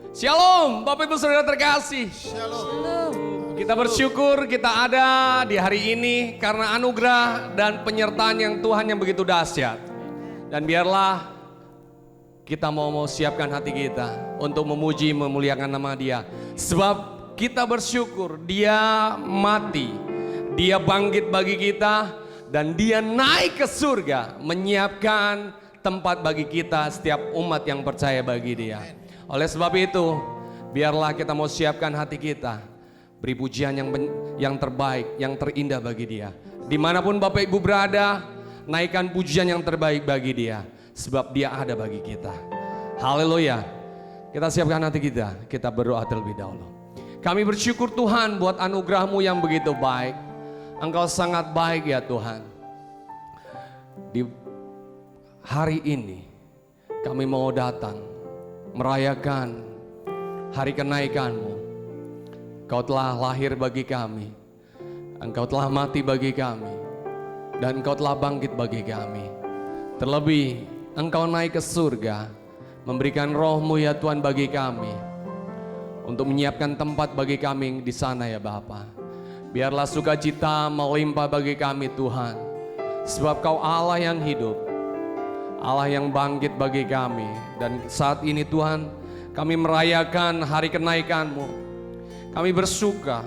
Shalom, Bapak Ibu Saudara terkasih. Shalom. Kita bersyukur kita ada di hari ini karena anugerah dan penyertaan yang Tuhan yang begitu dahsyat. Dan biarlah kita mau siapkan hati kita untuk memuji memuliakan nama Dia. Sebab kita bersyukur Dia mati, Dia bangkit bagi kita, dan Dia naik ke surga menyiapkan tempat bagi kita setiap umat yang percaya bagi Dia. Oleh sebab itu, biarlah kita mau siapkan hati kita, beri pujian yang terbaik, yang terindah bagi Dia. Dimanapun Bapak Ibu berada, naikkan pujian yang terbaik bagi Dia, sebab Dia ada bagi kita. Haleluya. Kita siapkan hati kita berdoa terlebih dahulu. Kami bersyukur Tuhan buat anugerah-Mu yang begitu baik. Engkau sangat baik ya Tuhan. Di hari ini kami mau datang merayakan hari kenaikan-Mu. Engkau telah lahir bagi kami, Engkau telah mati bagi kami, dan Engkau telah bangkit bagi kami. Terlebih Engkau naik ke surga, memberikan Roh-Mu ya Tuhan bagi kami, untuk menyiapkan tempat bagi kami di sana ya Bapa. Biarlah sukacita melimpah bagi kami Tuhan, sebab Kau Allah yang hidup, Allah yang bangkit bagi kami. Dan saat ini Tuhan, kami merayakan hari kenaikan-Mu. Kami bersuka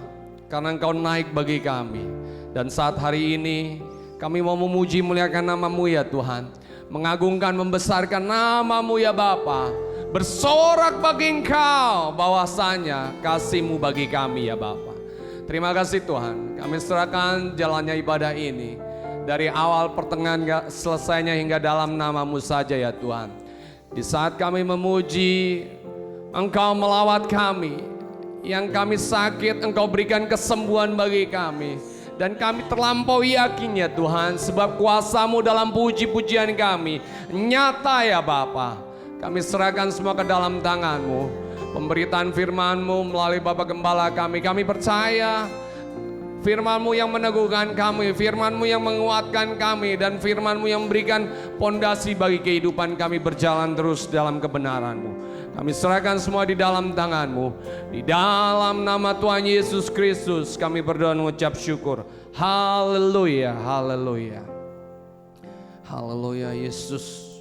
karena Engkau naik bagi kami. Dan saat hari ini kami mau memuji muliakan nama-Mu ya Tuhan, mengagungkan membesarkan nama-Mu ya Bapa, bersorak bagi Engkau bahwasanya kasih-Mu bagi kami ya Bapa. Terima kasih Tuhan, kami serahkan jalannya ibadah ini, dari awal pertengahan selesainya hingga dalam nama-Mu saja ya Tuhan. Di saat kami memuji, Engkau melawat kami. Yang kami sakit, Engkau berikan kesembuhan bagi kami. Dan kami terlampau yakin ya Tuhan, sebab kuasa-Mu dalam puji-pujian kami nyata ya Bapa. Kami serahkan semua ke dalam tangan-Mu. Pemberitaan firman-Mu melalui Bapak Gembala kami percaya firman-Mu yang meneguhkan kami, firman-Mu yang menguatkan kami, dan firman-Mu yang memberikan pondasi bagi kehidupan kami berjalan terus dalam kebenaran-Mu. Kami serahkan semua di dalam tangan-Mu. Di dalam nama Tuhan Yesus Kristus kami berdoa mengucap syukur. Haleluya, haleluya. Haleluya Yesus.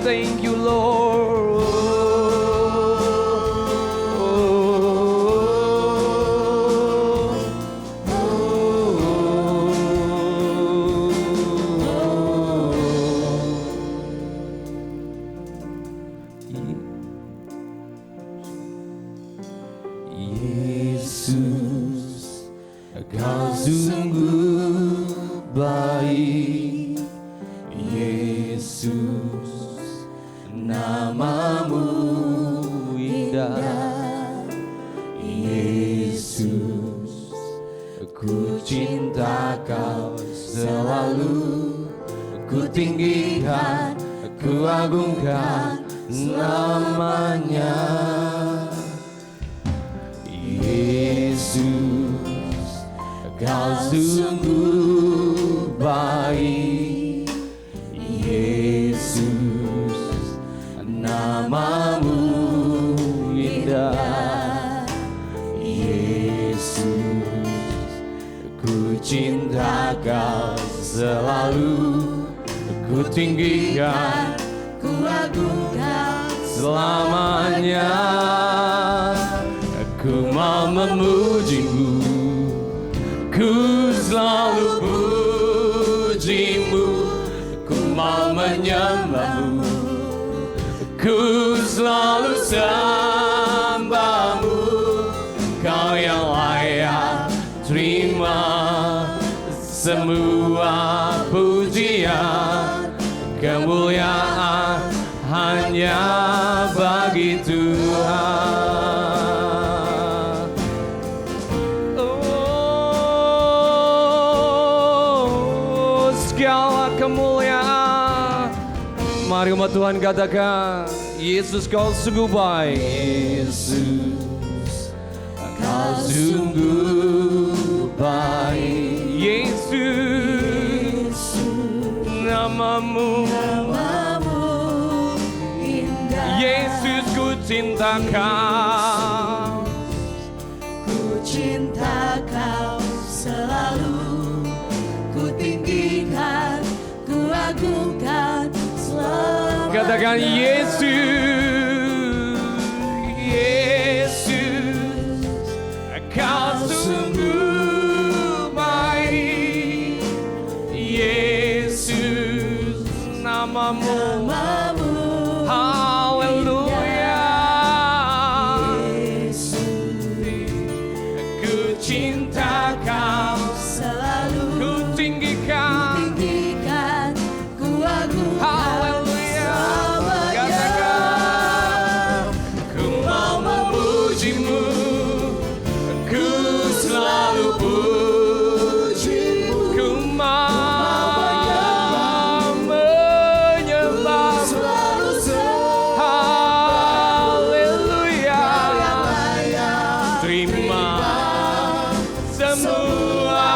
Thank you, Lord. Yesus, Kau sungguh baik. Yesus, nama-Mu indah. Yesus, ku cinta Kau selalu. Ku tinggikan, ku agungkan namanya. Yesus, Kau sungguh baik. Yesus, nama-Mu indah. Yesus, ku cinta Kau selalu. Ku tinggikan, ku agungkan selamanya. Ku mau memuji-Mu, ku selalu puji-Mu. Ku mau menyembah-Mu, ku selalu sembah-Mu. Kau yang layak terima semua pujian, kemuliaan hanya bagi Tuhan. Oh, segala kemuliaan. Mari umat Tuhan katakan, Yesus kau sungguh baik. Yesus kau sungguh baik. Yesus, namamu indah. Yesus ku cinta kau. Ku cinta kau selalu. Ku tinggikan, ku agungkan selalu. Katakan Yesus, Yesus, kau sungguh baik. Yesus, namamu, haleluya. Yesus, Ku cinta kau selalu. ku tinggikan. Tinggikan, ku agungkan Haleluya. selamanya. Katakan, ku mau memujimu, ku selalu pujimu, ku mau menyembahmu. Selalu Haleluya. layak. Terima semua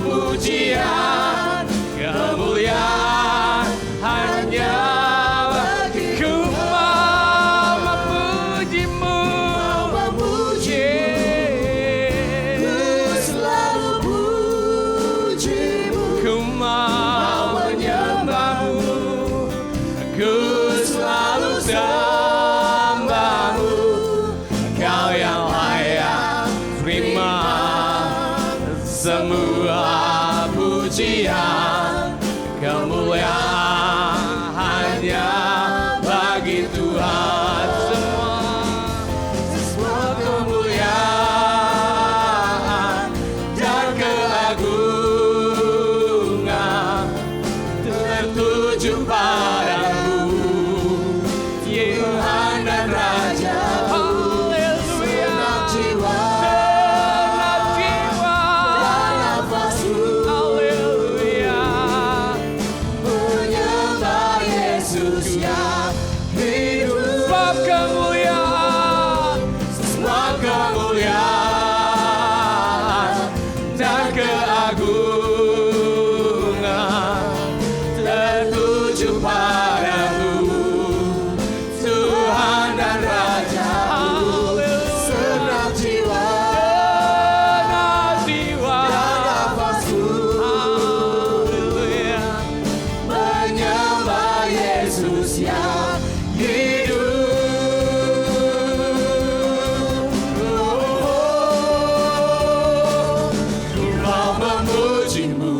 pujian, kemuliaan hanya bagiku. Mau memujimu, Ku selalu pujimu. ku mau menyembahmu, ku selalu sembahmu. Kau yang layak terima semua pujian, kemuliaan hanya bagi Tuhan. Semua kemuliaan dan keagungan tertuju padamu, Tuhan dan Raja. Haleluya. Segenap jiwa Segenap jiwa. dan nafasku Haleluya. menyembah Yesus yang hidup. Sebab kemuliaan, semua kemuliaan dan keagungan tertuju padamu, Tuhan dan Raja. Segenap jiwa Segenap jiwa. dan nafasku Haleluya. menyembah Yesus yang hidup. Ku mau memujimu,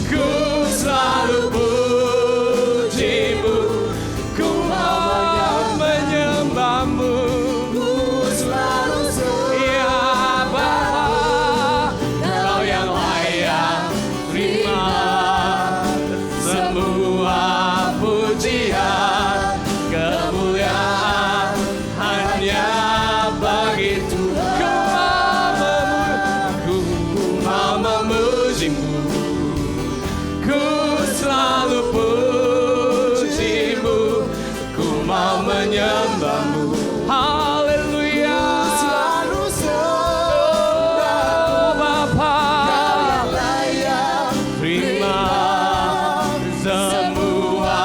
ku selalu pujimu, ku mau menyembahmu. Ku selalu Ya Bapa, Kau yang layak terima semua pujian, kemuliaan hanya bagi Tuhan. Ku mau memujimu, ku selalu pujimu, ku mau menyembahmu. Haleluya. selalu Oh Bapa, layak. terima semua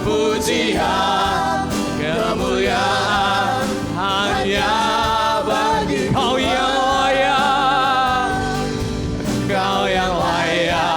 pujian, kemuliaan hanya bagi Kau yang layak, Kau yang layak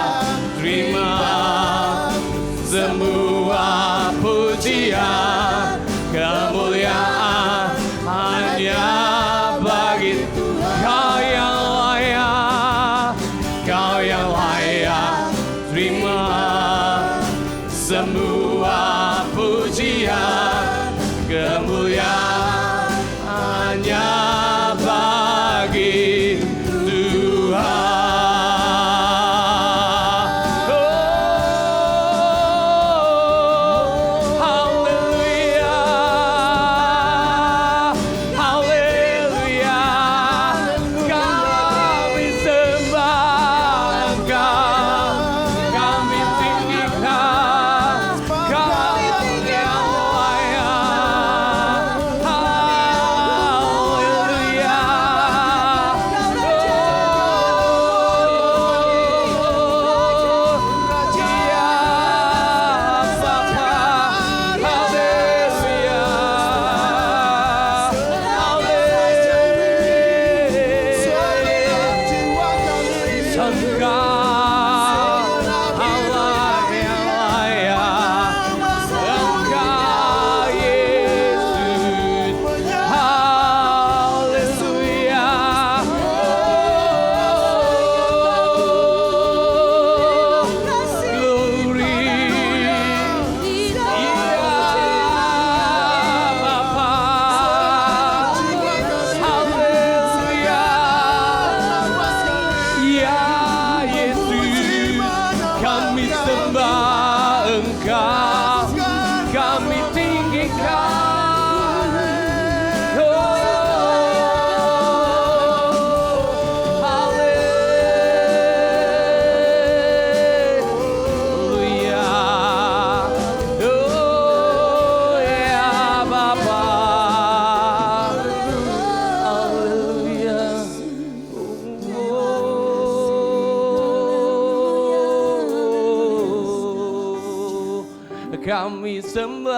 Kami sembah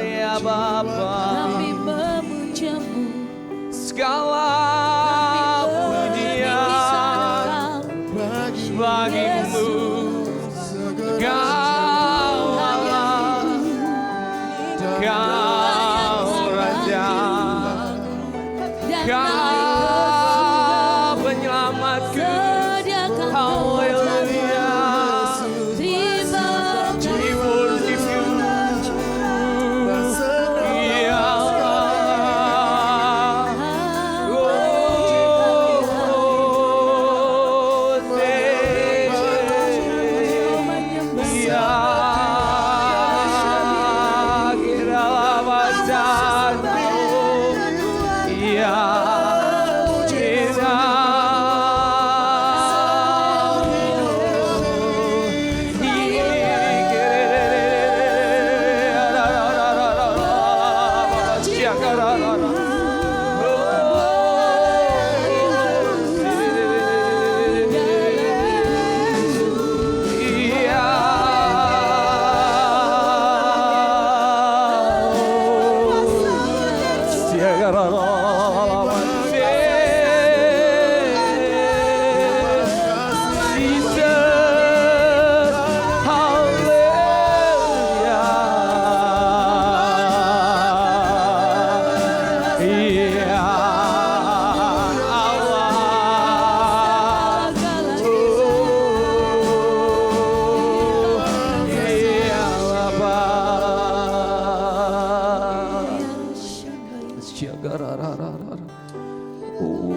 ya Bapa, kami memujamu, segala pujian bagimu, Kau Allah, Kau Raja, Kau penyelamatku.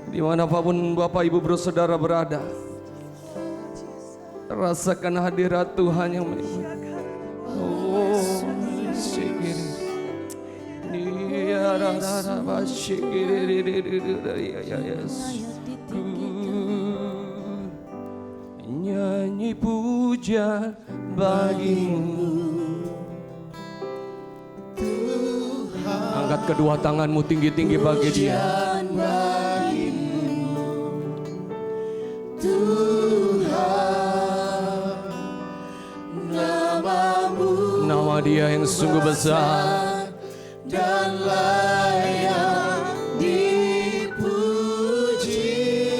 Dimanapun Bapak Ibu Saudara berada, rasakan hadirat Tuhan yang melimpah. Oh, nyanyi puja bagimu. Angkat kedua tanganmu tinggi-tinggi bagi Dia. Nama Dia yang sungguh besar dan layak dipuji.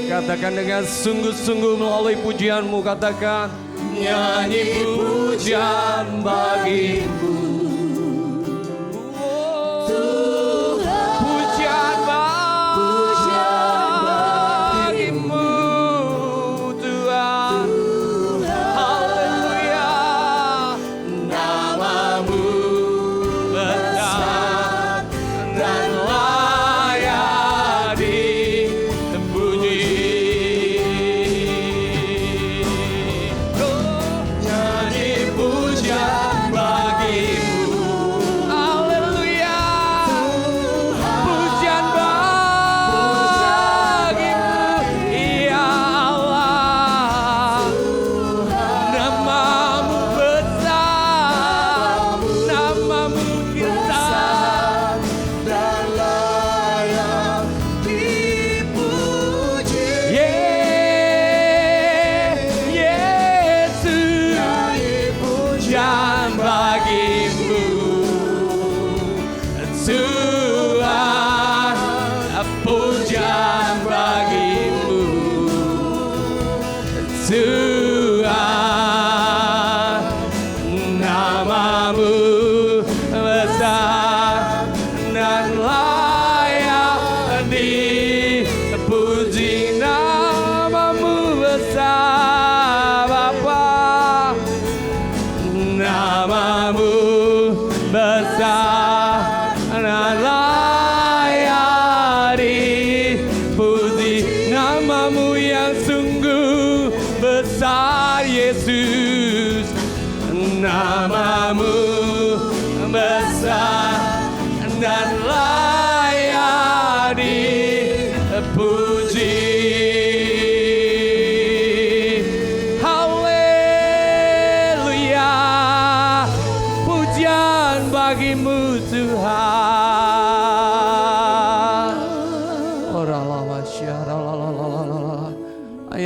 Katakan dengan sungguh-sungguh melalui pujianmu, katakan nyanyi pujian bagimu. Pujian bagimu.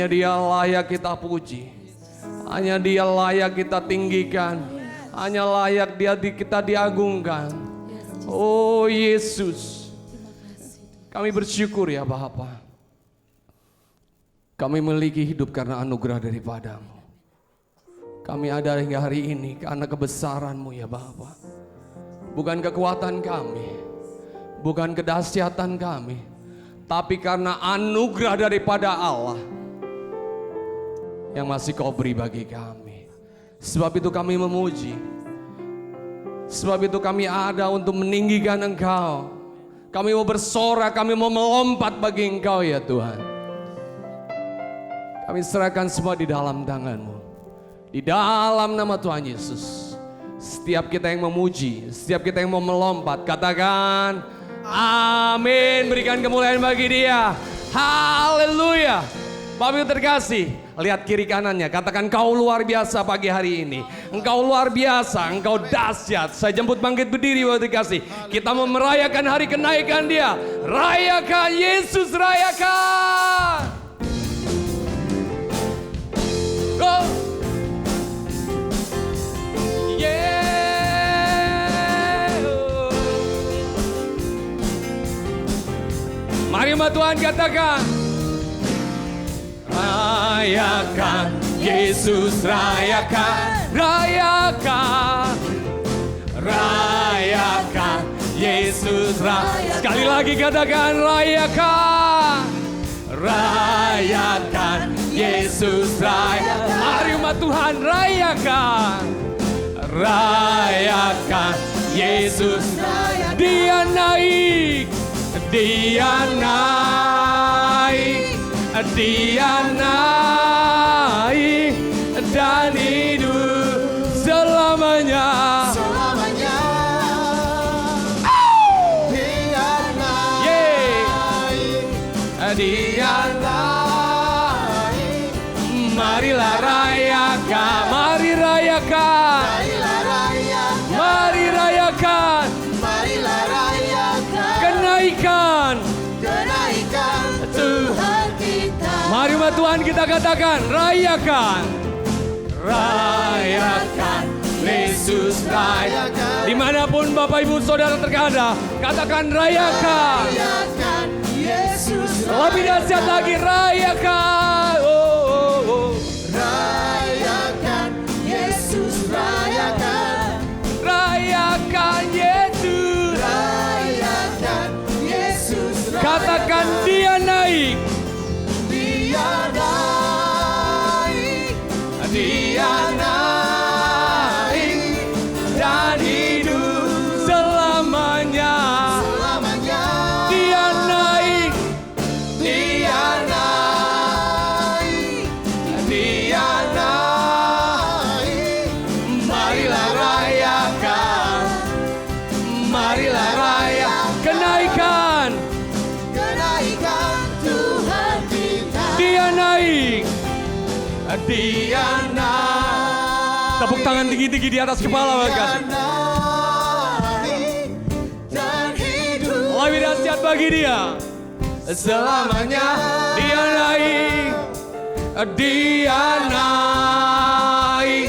Hanya Dia layak kita puji. Hanya Dia layak kita tinggikan. Hanya layak kita diagungkan. Oh Yesus, kami bersyukur ya Bapa. Kami memiliki hidup karena anugerah daripada-Mu. Kami ada hingga hari ini karena kebesaran-Mu ya Bapa. Bukan kekuatan kami, bukan kedahsyatan kami, tapi karena anugerah daripada Allah yang masih Kau beri bagi kami. Sebab itu kami memuji. Sebab itu kami ada untuk meninggikan Engkau. Kami mau bersorak, kami mau melompat bagi Engkau ya Tuhan. Kami serahkan semua di dalam tangan-Mu. Di dalam nama Tuhan Yesus. Setiap kita yang memuji, setiap kita yang mau melompat, katakan amin. Berikan kemuliaan bagi Dia. Haleluya. Bapak Ibu terkasih, lihat kiri kanannya, katakan Kau luar biasa pagi hari ini. Engkau luar biasa, Engkau dahsyat. Saya jemput bangkit berdiri Bapak terkasih. Kita mau merayakan hari kenaikan Dia. Rayakan Yesus, rayakan. Go. Yeah. Mari umat Tuhan katakan, rayakan Yesus, rayakan, rayakan, rayakan Yesus, rayakan. Sekali lagi katakan rayakan, rayakan Yesus, rayakan. Mari umat Tuhan rayakan, rayakan Yesus, rayakan. Dia naik, Dia naik, Dia naik dan hidup selamanya. Selamanya. Dia naik, Dia naik. Marilah rayakan, mari rayakan, marilah rayakan, mari rayakan, marilah rayakan kenaikan kenaikan Tuhan kita. Mari umat Tuhan kita katakan rayakan, rayakan Yesus, rayakan. Dimanapun Bapak Ibu Saudara terkada, katakan rayakan, Rayakan Yesus, lebih dahsyat lagi rayakan. rayakan Yesus, rayakan, Rayakan Yesus, rayakan Yesus, katakan Dia naik, Dia naik, Dia naik dan hidup selamanya. selamanya. Dia naik, Dia naik, Dia naik. Marilah rayakan, marilah rayakan kenaikan. kenaikan Tuhan kita. Dia naik, Dia naik. Tepuk tangan tinggi-tinggi di atas kepala Dia bagas. naik dan hidup Lebih dahsyat bagi Dia selamanya. Dia naik, Dia naik,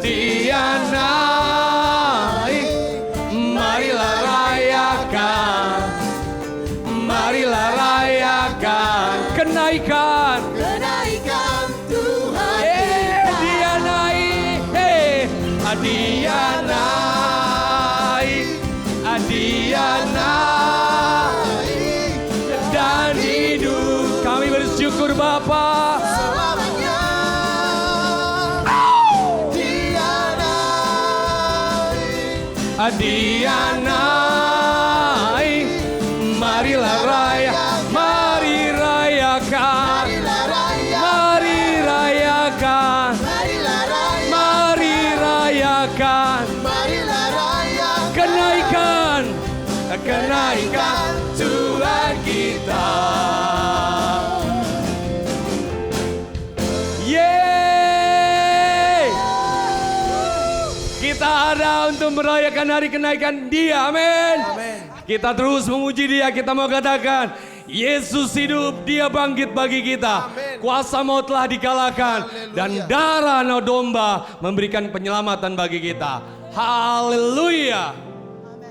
Dia naik. Marilah rayakan, marilah rayakan kenaikan. kenaikan Tuhan Dia naik, Dia naik, Dia naik dan hidup. Kami bersyukur Bapa. selamanya. Dia naik, Dia naik. Marilah rayakan, mari rayakan, marilah rayakan, mari rayakan, marilah rayakan, mari rayakan marilah rayakan kenaikan, kenaikan Tuhan kita. Yeay! Kita ada untuk merayakan hari kenaikan Dia, amin. Kita terus memuji Dia, kita mau katakan Yesus hidup, Dia bangkit bagi kita. kuasa maut telah dikalahkan. Dan darah anak domba memberikan penyelamatan bagi kita. Haleluya.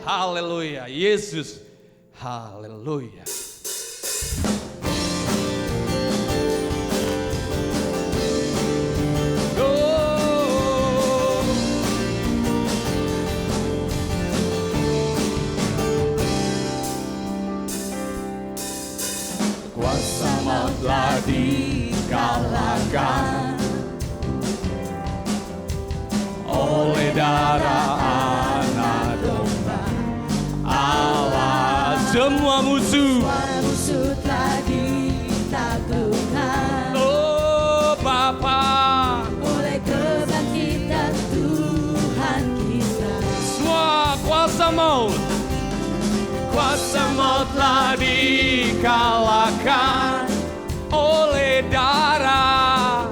Haleluya. Yesus. Haleluya. Kuasa maut telah dikalahkan oleh darah anak domba. Allah, semua musuh telah ditaklukkan oh Bapa, oleh kebangkitan Tuhan kita. semua kuasa maut telah dikalahkan oleh darah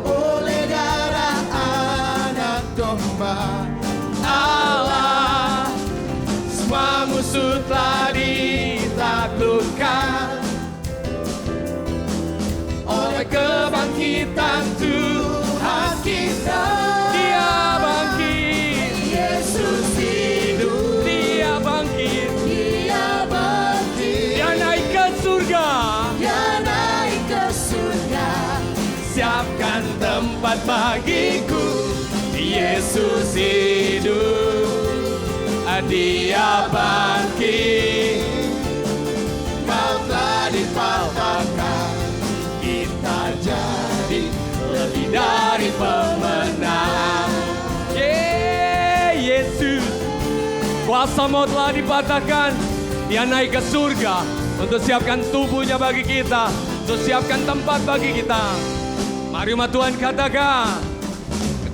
anak domba. Allah. Semua musuh telah ditaklukkan oleh kebangkitan Tuhan kita. Dia bangkit, Yesus hidup. dia bangkit, Dia bangkit. dia naik ke surga. Dia naik ke surga. Siapkan tempat bagiku. Yesus hidup, dia bangkit. Maut telah dipatahkan. Kita jadi Lebih dari pemenang. Yesus, kuasa maut telah dipatahkan. Dia naik ke surga untuk siapkan tubuhnya bagi kita, untuk siapkan tempat bagi kita. Mari umat Tuhan katakan,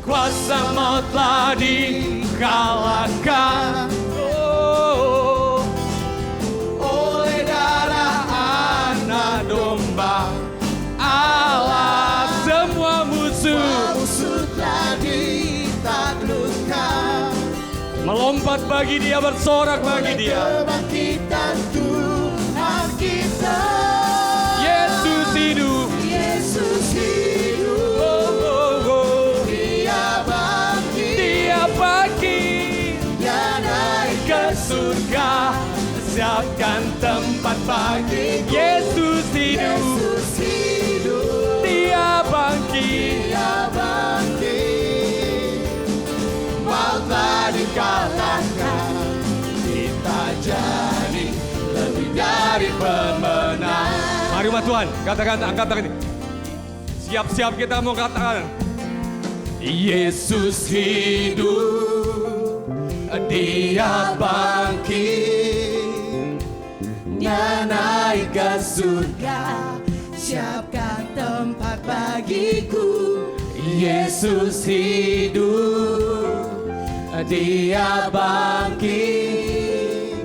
kuasa maut telah dikalahkan oleh darah anak domba. Allah, semua musuh telah ditaklukkan melompat bagi dia, bersorak bagi oleh dia. kebangkitan Tuhan kita. Yesus hidup. Yesus hidup. Dia bangkit. Dia bangkit. Dia naik Ke surga, siapkan tempat bagi. Yesus hidup. Yesus hidup. Dia bangkit. Dia bangkit. Maut telah dikalahkan. Kita jadi lebih dari pemenang. Mari umat Tuhan, katakan, angkat tangan ini. Siap-siap kita mau katakan, Yesus hidup, dia bangkit. Dia naik ke surga. Siapkan tempat bagiku. Yesus hidup, dia bangkit.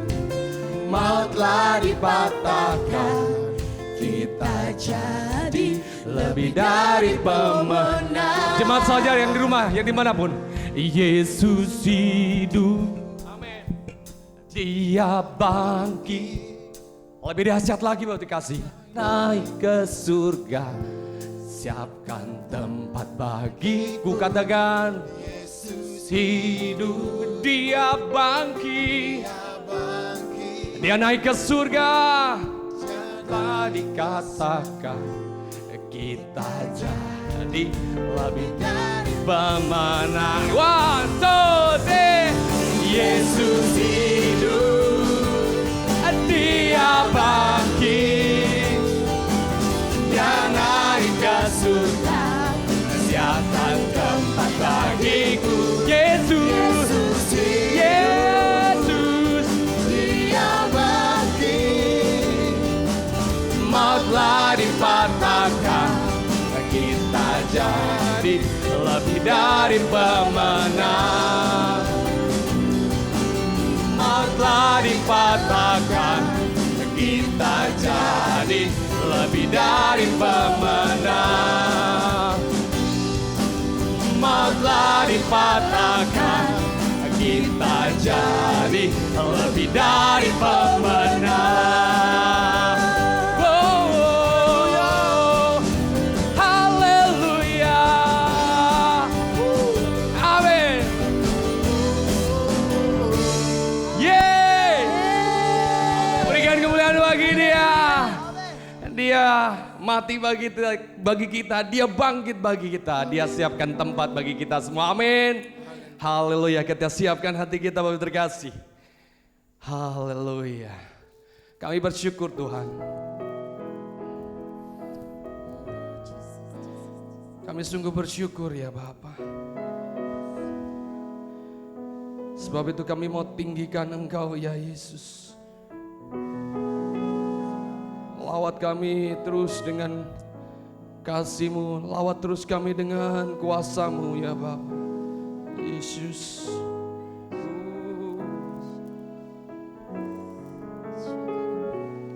Maut telah dipatahkan. Kita jadi Lebih dari pemenang. Jemaat saja yang di rumah, yang dimanapun, Yesus hidup, amin. Dia bangkit. Lebih dahsyat lagi Bapak dikasih, naik ke surga, siapkan tempat bagiku. Katakan, Yesus hidup, dia bangkit. Dia naik ke surga. Telah dikatakan kita jadi lebih dari pemenang. One, two, three. Yesus hidup, dia bangkit. Dia naik ke surga, siapkan tempat bagiku. Yesus, Yesus, dia bangkit. maut telah dipatahkan. Kita jadi lebih dari pemenang. Maut telah dipatahkan. Kita jadi lebih dari pemenang. Maut telah dipatahkan. Kita jadi lebih dari pemenang. Oh, oh, oh. dia mati bagi kita, dia bangkit bagi kita, dia siapkan tempat bagi kita semua. Amin. Haleluya. Kita siapkan hati kita Bapak terkasih. Haleluya. Kami bersyukur Tuhan. Kami sungguh bersyukur ya Bapa. Sebab itu kami mau tinggikan Engkau ya Yesus. Lawat kami terus dengan kasih-Mu, lawat terus kami dengan kuasa-Mu ya Bapa. Yesus.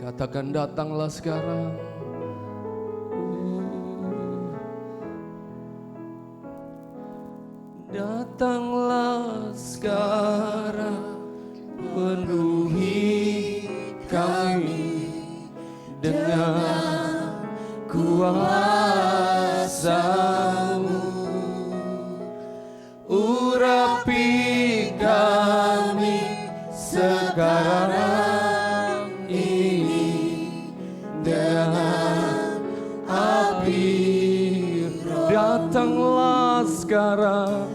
Katakan datanglah sekarang. Datanglah sekarang, penuhi kami dengan kuasa-Mu. Urapi kami sekarang ini dengan api. Datanglah sekarang,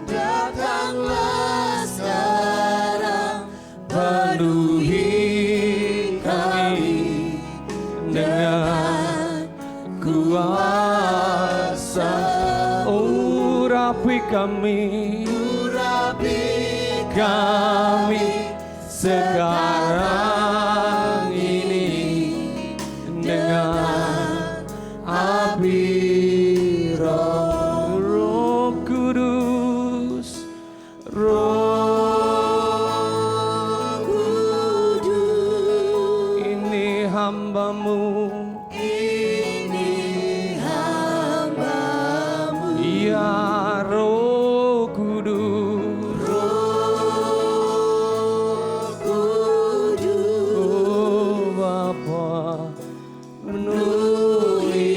datanglah sekarang, penuhi kami dengan kuasa. Urapi kami sekarang ini dengan api Roh. Roh Kudus, Roh Kudus, ini hamba-Mu, ya Roh Kudus, oh Bapa, penuhi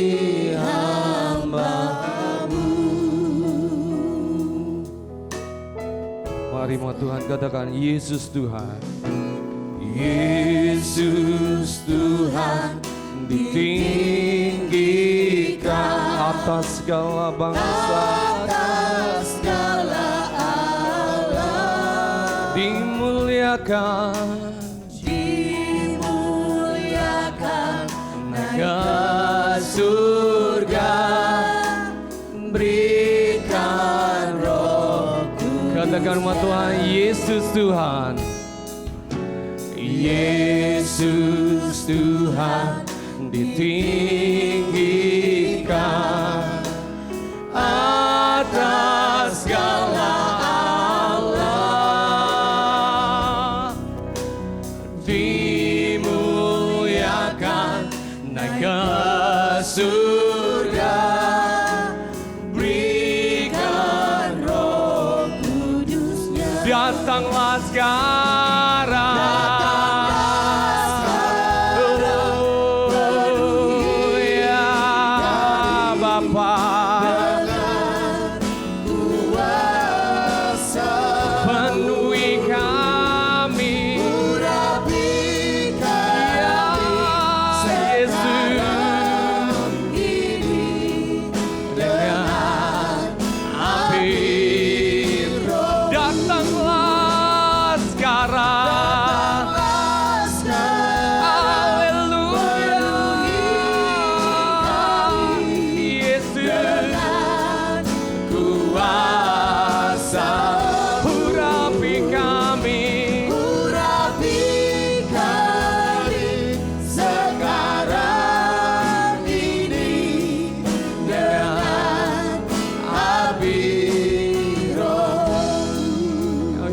hamba-Mu. Mari mau Tuhan katakan, Yesus Tuhan, Yesus Tuhan, ditinggikan atas segala bangsa, atas segala alam, dimuliakan naik ke surga, berikan Roh-Ku. Katakan umat Tuhan, Yesus Tuhan, Yesus Tuhan, ditinggikan atas segala alam, dimuliakan naik ke surga, berikan Roh Kudus-Nya. Datanglah sekarang,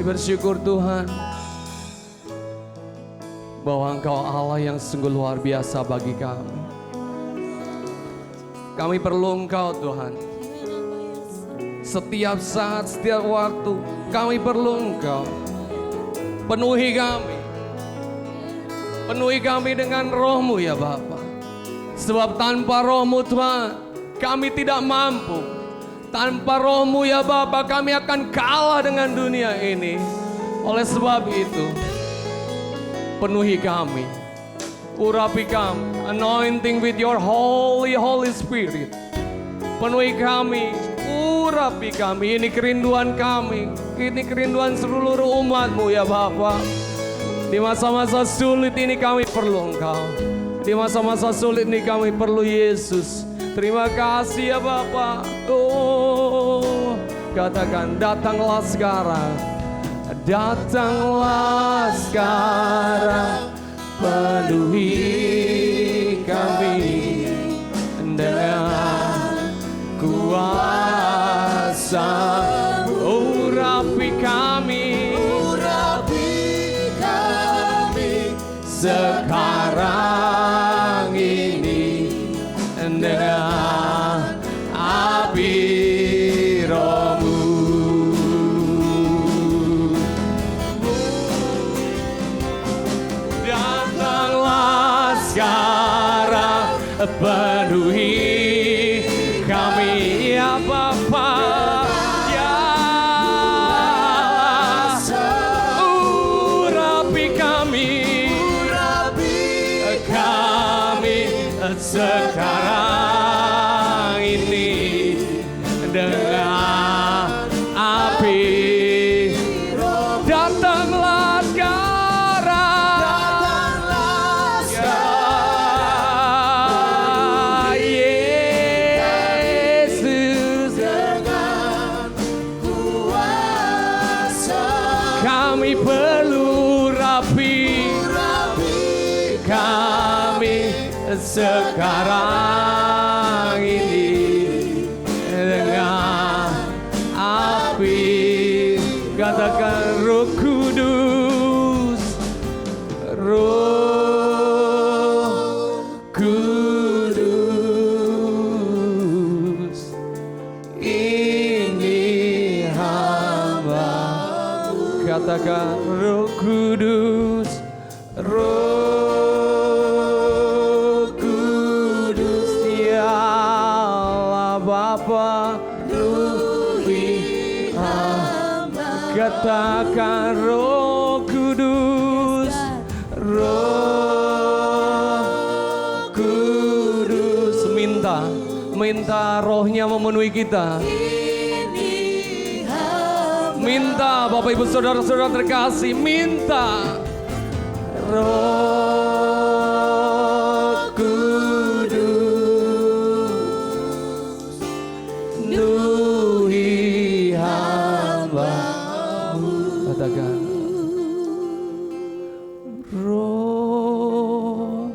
bersyukur Tuhan bahwa Engkau Allah yang sungguh luar biasa bagi kami. Kami perlu Engkau Tuhan. Setiap saat, setiap waktu kami perlu Engkau. Penuhi kami. Penuhi kami dengan Roh-Mu ya Bapa. Sebab tanpa Roh-Mu Tuhan kami tidak mampu. Tanpa Roh-Mu ya Bapa kami akan kalah dengan dunia ini. Oleh sebab itu penuhi kami. Urapi kami, anointing with your Holy Spirit. Penuhi kami, urapi kami. Ini kerinduan kami, ini kerinduan seluruh umat-Mu ya Bapa. Di masa-masa sulit ini kami perlu Engkau. Di masa-masa sulit ini kami perlu Yesus. Terima kasih ya Bapa. Oh, katakan datanglah sekarang. Datanglah sekarang. Penuhi kami dengan kuasa. Urapi kami, sekarang ini dengan api Roh-Mu. Datanglah sekarang, penuhi kami ya Bapa. Ya, urapi kami, sekarang ini dengan api. Datanglah sekarang, Yesus, dengan kuasa. Kami perlu rapi, kami sekarang ini dengan api. Katakan Roh Kudus, Roh Kudus, ini hamba-Mu. Katakan Roh Kudus, Roh Kudus, ya Allah Bapa, penuhi hamba. Katakan Roh Kudus, Roh Kudus. Minta Roh-Nya memenuhi kita. Minta Bapak Ibu Saudara-saudara terkasih, minta Roh Kudus, penuhi hamba-Mu. Katakan Roh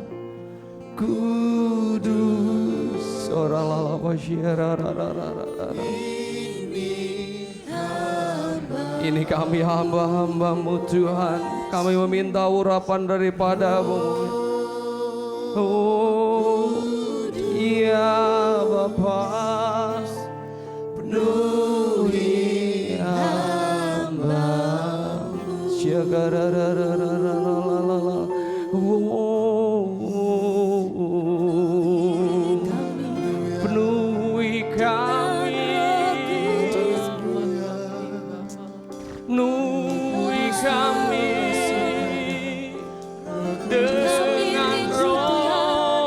Kudus. Ini kami hamba-hamba-Mu Tuhan. Kami meminta urapan daripada-Mu. Oh, iya Bapa, penuhi hamba-Mu. Penuhi kami, penuhi kami dengan Roh-Mu.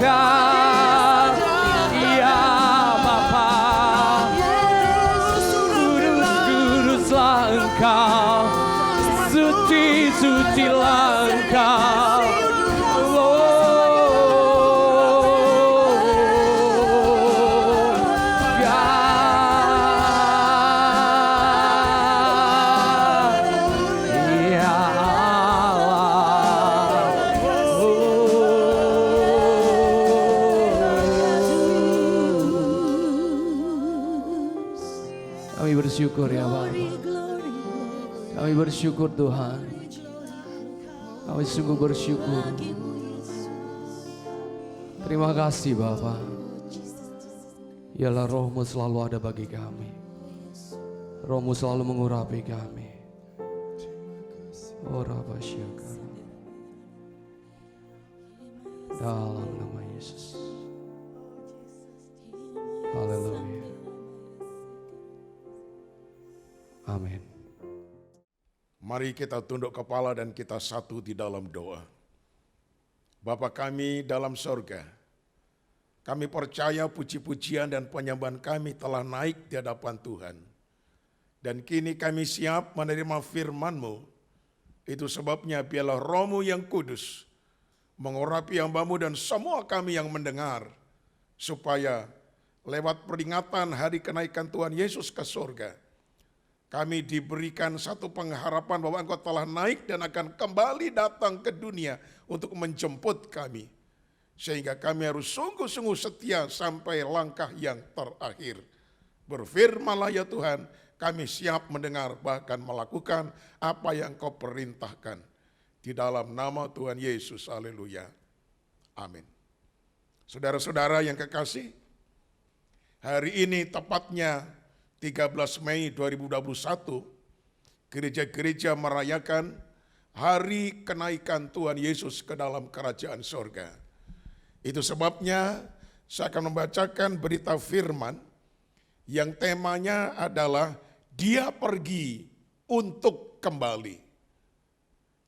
Engkau, ya Bapa. Kuduslah Engkau, sucilah Engkau. Kami bersyukur ya Bapa. Kami bersyukur Tuhan. Kami sungguh bersyukur. Terima kasih Bapa. Ialah Roh-Mu selalu ada bagi kami. Roh-Mu selalu mengurapi kami. Oh Rabba Syakara. Dalam nama Yesus. Haleluya. Amin. Mari kita tunduk kepala dan kita satu di dalam doa. Bapa kami dalam sorga, kami percaya puji-pujian dan penyembahan kami telah naik di hadapan Tuhan. Dan kini kami siap menerima firman-Mu. Itu sebabnya biarlah Roh-Mu yang kudus mengurapi hamba-Mu dan semua kami yang mendengar. Supaya lewat peringatan hari kenaikan Tuhan Yesus ke surga, kami diberikan satu pengharapan bahwa Engkau telah naik dan akan kembali datang ke dunia untuk menjemput kami. Sehingga kami harus sungguh-sungguh setia sampai langkah yang terakhir. Berfirmanlah ya Tuhan, kami siap mendengar bahkan melakukan apa yang Engkau perintahkan. Di dalam nama Tuhan Yesus, haleluya. Amin. Saudara-saudara yang kekasih, hari ini tepatnya 13 Mei 2021, gereja-gereja merayakan hari kenaikan Tuhan Yesus ke dalam kerajaan sorga. Itu sebabnya saya akan membacakan berita firman yang temanya adalah Dia pergi untuk kembali.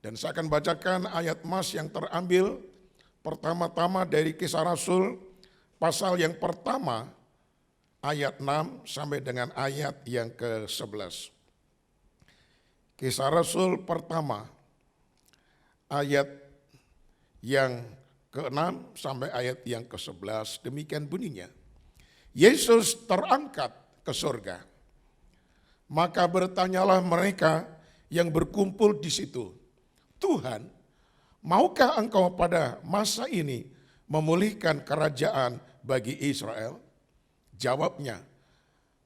Dan saya akan bacakan ayat mas yang terambil pertama-tama dari Kisah Rasul pasal yang pertama, ayat 6 sampai dengan ayat yang ke-11. Kisah Rasul pertama, ayat yang ke-6 sampai ayat yang ke-11, demikian bunyinya. Yesus terangkat ke surga. Maka bertanyalah mereka yang berkumpul di situ, Tuhan, maukah Engkau pada masa ini memulihkan kerajaan bagi Israel? Jawabnya,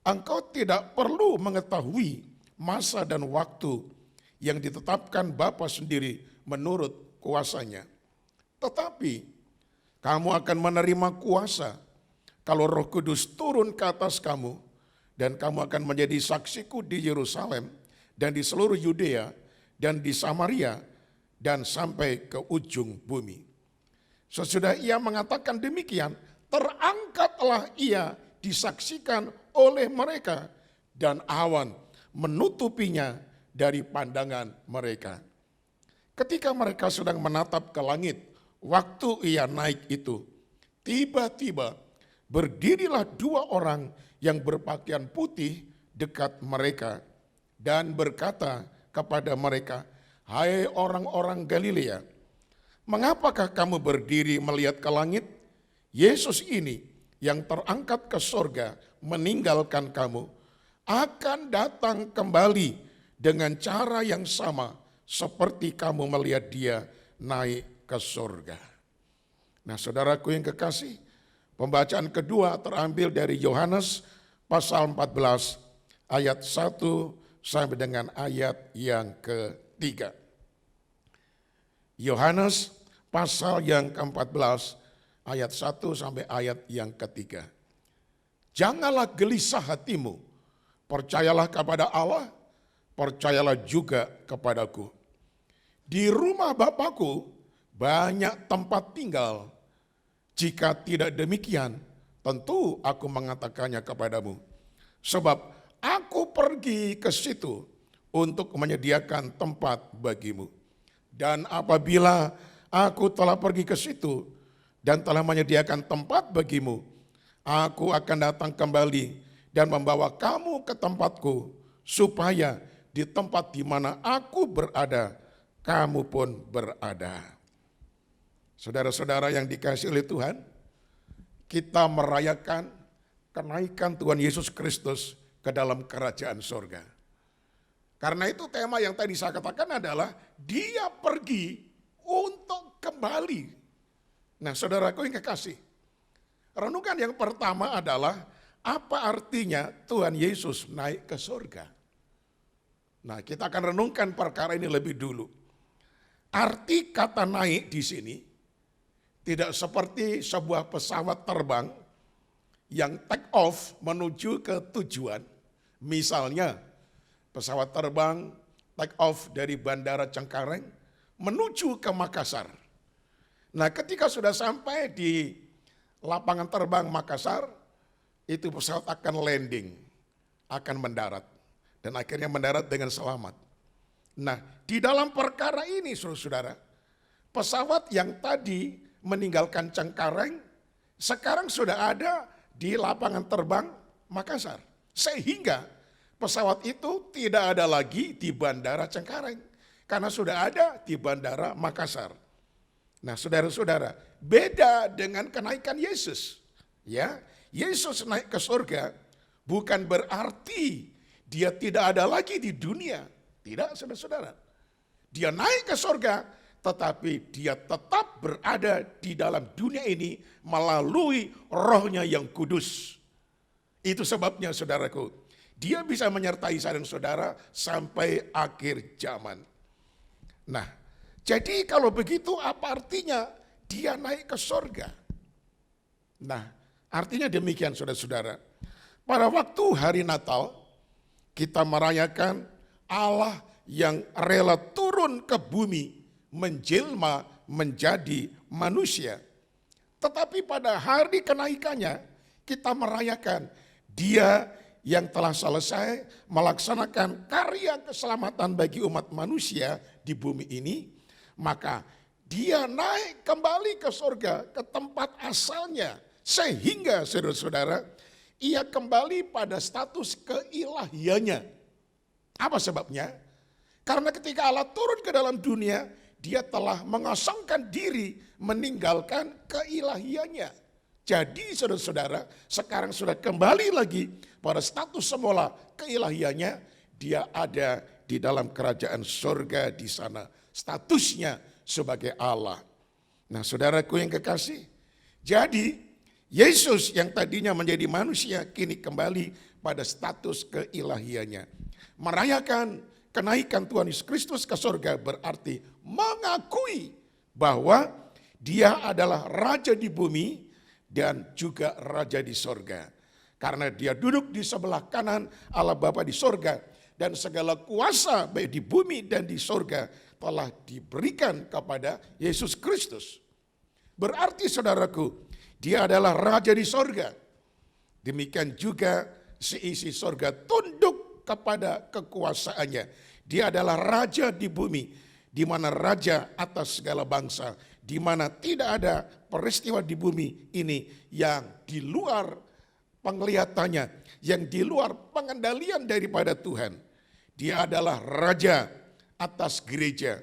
Engkau tidak perlu mengetahui masa dan waktu yang ditetapkan Bapa sendiri menurut kuasanya. Tetapi kamu akan menerima kuasa kalau Roh Kudus turun ke atas kamu, dan kamu akan menjadi saksiku di Yerusalem dan di seluruh Yudea dan di Samaria dan sampai ke ujung bumi. Sesudah ia mengatakan demikian, terangkatlah ia disaksikan oleh mereka dan awan menutupinya dari pandangan mereka. Ketika mereka sedang menatap ke langit, waktu ia naik itu, tiba-tiba berdirilah dua orang yang berpakaian putih dekat mereka dan berkata kepada mereka, "Hai orang-orang Galilea, mengapakah kamu berdiri melihat ke langit? Yesus ini yang terangkat ke surga meninggalkan kamu, akan datang kembali dengan cara yang sama seperti kamu melihat dia naik ke surga." Nah saudaraku yang kekasih, pembacaan kedua terambil dari Yohanes pasal 14 ayat 1 sampai dengan ayat yang ke-3. Yohanes pasal yang ke-14 ayat 1 sampai ayat yang ke-3. Janganlah gelisah hatimu, percayalah kepada Allah, percayalah juga kepadaku. Di rumah Bapakku banyak tempat tinggal. Jika tidak demikian, tentu aku mengatakannya kepadamu. Sebab aku pergi ke situ untuk menyediakan tempat bagimu. Dan apabila aku telah pergi ke situ dan telah menyediakan tempat bagimu. Aku akan datang kembali dan membawa kamu ke tempatku, supaya di tempat di mana aku berada, kamu pun berada. Saudara-saudara yang dikasihi oleh Tuhan, kita merayakan kenaikan Tuhan Yesus Kristus ke dalam kerajaan sorga. Karena itu tema yang tadi saya katakan adalah dia pergi untuk kembali. Nah saudaraku yang kekasih, renungan yang pertama adalah apa artinya Tuhan Yesus naik ke sorga. Nah kita akan renungkan perkara ini lebih dulu. Arti kata naik di sini tidak seperti sebuah pesawat terbang yang take off menuju ke tujuan. Misalnya pesawat terbang take off dari Bandara Cengkareng menuju ke Makassar. Nah ketika sudah sampai di lapangan terbang Makassar, itu pesawat akan landing, akan mendarat. Dan akhirnya mendarat dengan selamat. Nah di dalam perkara ini saudara-saudara, pesawat yang tadi meninggalkan Cengkareng sekarang sudah ada di lapangan terbang Makassar. Sehingga pesawat itu tidak ada lagi di Bandara Cengkareng. Karena sudah ada di Bandara Makassar. Nah saudara-saudara, beda dengan kenaikan Yesus. Ya, Yesus naik ke surga bukan berarti dia tidak ada lagi di dunia. Tidak saudara-saudara. Dia naik ke surga, tetapi dia tetap berada di dalam dunia ini melalui Roh-Nya yang kudus. Itu sebabnya saudaraku, dia bisa menyertai saya dan saudara sampai akhir zaman. Nah, jadi kalau begitu apa artinya dia naik ke surga? Nah, artinya demikian saudara-saudara. Pada waktu hari Natal, kita merayakan Allah yang rela turun ke bumi, menjelma menjadi manusia. Tetapi pada hari kenaikannya, kita merayakan dia yang telah selesai melaksanakan karya keselamatan bagi umat manusia di bumi ini, maka dia naik kembali ke surga, ke tempat asalnya. Sehingga saudara-saudara, ia kembali pada status keilahiannya. Apa sebabnya? Karena ketika Allah turun ke dalam dunia, dia telah mengosongkan diri, meninggalkan keilahiannya. Jadi saudara-saudara, sekarang sudah kembali lagi pada status semula keilahiannya. Dia ada di dalam kerajaan surga di sana. Statusnya sebagai Allah. Nah saudaraku yang kekasih, jadi Yesus yang tadinya menjadi manusia kini kembali pada status keilahiannya. Merayakan kenaikan Tuhan Yesus Kristus ke surga berarti mengakui bahwa dia adalah raja di bumi dan juga raja di surga. Karena dia duduk di sebelah kanan Allah Bapa di surga, dan segala kuasa baik di bumi dan di surga telah diberikan kepada Yesus Kristus. Berarti saudaraku, dia adalah raja di surga. Demikian juga seisi surga tunduk kepada kekuasaannya. Dia adalah raja di bumi, di mana raja atas segala bangsa, di mana tidak ada peristiwa di bumi ini yang di luar penglihatannya, yang di luar pengendalian daripada Tuhan. Dia adalah raja atas gereja.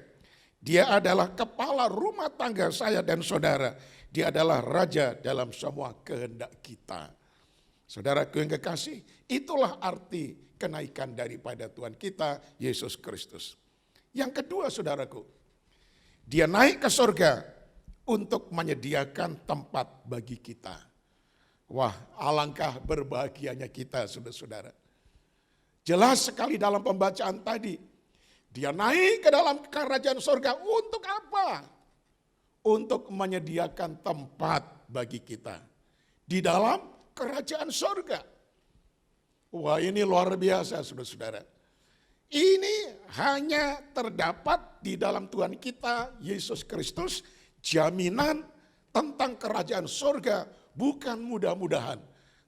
Dia adalah kepala rumah tangga saya dan saudara. Dia adalah raja dalam semua kehendak kita. Saudaraku yang kekasih, itulah arti kenaikan daripada Tuhan kita, Yesus Kristus. Yang kedua saudaraku, dia naik ke surga untuk menyediakan tempat bagi kita. Wah, alangkah berbahagianya kita saudara-saudara. Jelas sekali dalam pembacaan tadi, dia naik ke dalam kerajaan surga untuk apa? Untuk menyediakan tempat bagi kita di dalam kerajaan surga. Wah, ini luar biasa saudara-saudara. Ini hanya terdapat di dalam Tuhan kita Yesus Kristus, jaminan tentang kerajaan surga bukan mudah-mudahan,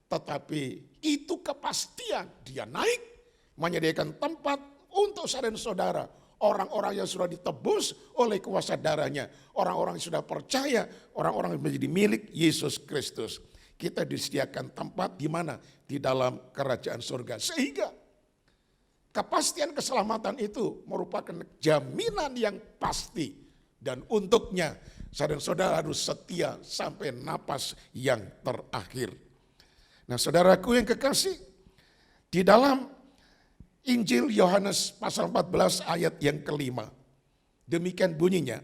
tetapi itu kepastian. Dia naik menyediakan tempat untuk saya dan saudara, orang-orang yang sudah ditebus oleh kuasa darahnya, orang-orang yang sudah percaya, orang-orang yang menjadi milik Yesus Kristus. Kita disediakan tempat di mana? Di dalam kerajaan surga. Sehingga kepastian keselamatan itu merupakan jaminan yang pasti. Dan untuknya saudara-saudara harus setia sampai napas yang terakhir. Nah saudaraku yang kekasih, di dalam Injil Yohanes pasal 14 ayat yang kelima. Demikian bunyinya,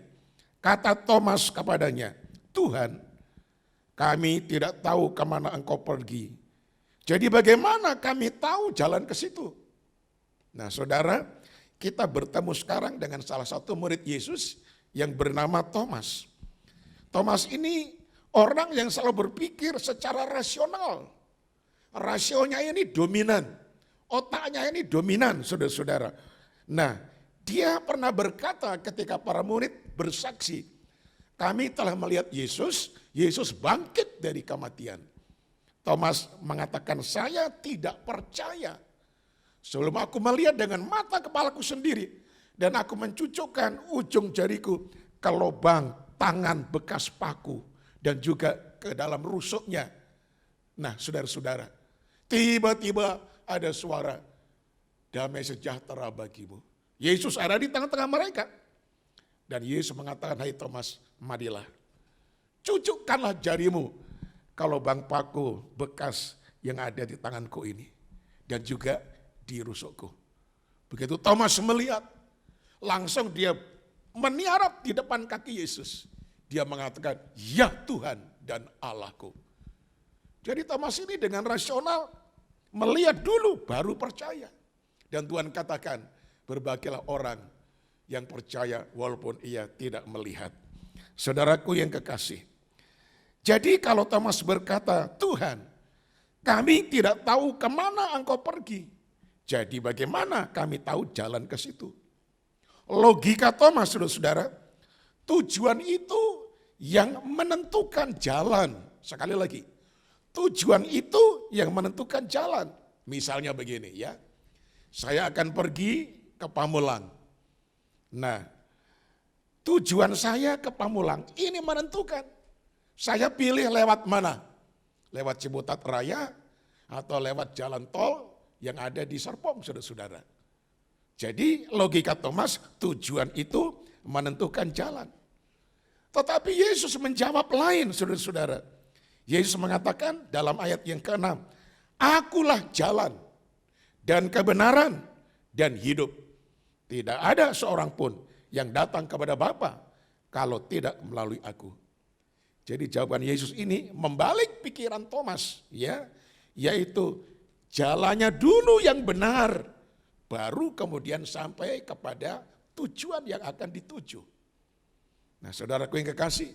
kata Thomas kepadanya, Tuhan, kami tidak tahu kemana engkau pergi. Jadi bagaimana kami tahu jalan ke situ? Nah saudara, kita bertemu sekarang dengan salah satu murid Yesus yang bernama Thomas. Thomas ini orang yang selalu berpikir secara rasional. Rasionya ini dominan. Otaknya ini dominan, saudara-saudara. Nah, dia pernah berkata ketika para murid bersaksi, kami telah melihat Yesus, Yesus bangkit dari kematian. Thomas mengatakan, saya tidak percaya. Sebelum aku melihat dengan mata kepalaku sendiri, dan aku mencucukkan ujung jariku ke lubang tangan bekas paku, dan juga ke dalam rusuknya. Nah, saudara-saudara, tiba-tiba ada suara, damai sejahtera bagimu. Yesus ada di tengah-tengah mereka. Dan Yesus mengatakan, hai Thomas, marilah. Cucukkanlah jarimu ke lubang paku bekas yang ada di tanganku ini. Dan juga di rusukku. Begitu Thomas melihat, langsung dia meniarap di depan kaki Yesus. Dia mengatakan, ya Tuhan dan Allahku. Jadi Thomas ini dengan rasional, melihat dulu baru percaya. Dan Tuhan katakan, berbahagialah orang yang percaya walaupun ia tidak melihat. Saudaraku yang kekasih. Jadi kalau Thomas berkata, Tuhan, kami tidak tahu kemana engkau pergi. Jadi bagaimana kami tahu jalan ke situ? Logika Thomas, saudara-saudara, tujuan itu yang menentukan jalan. Sekali lagi, tujuan itu yang menentukan jalan. Misalnya begini ya, saya akan pergi ke Pamulang. Nah, tujuan saya ke Pamulang ini menentukan. Saya pilih lewat mana? Lewat Ciputat Raya atau lewat jalan tol yang ada di Serpong, saudara-saudara. Jadi logika Thomas, tujuan itu menentukan jalan. Tetapi Yesus menjawab lain, saudara-saudara. Yesus mengatakan dalam ayat yang ke-6, akulah jalan dan kebenaran dan hidup. Tidak ada seorang pun yang datang kepada Bapa kalau tidak melalui aku. Jadi jawaban Yesus ini membalik pikiran Thomas, ya, yaitu jalannya dulu yang benar, baru kemudian sampai kepada tujuan yang akan dituju. Nah saudaraku yang kekasih,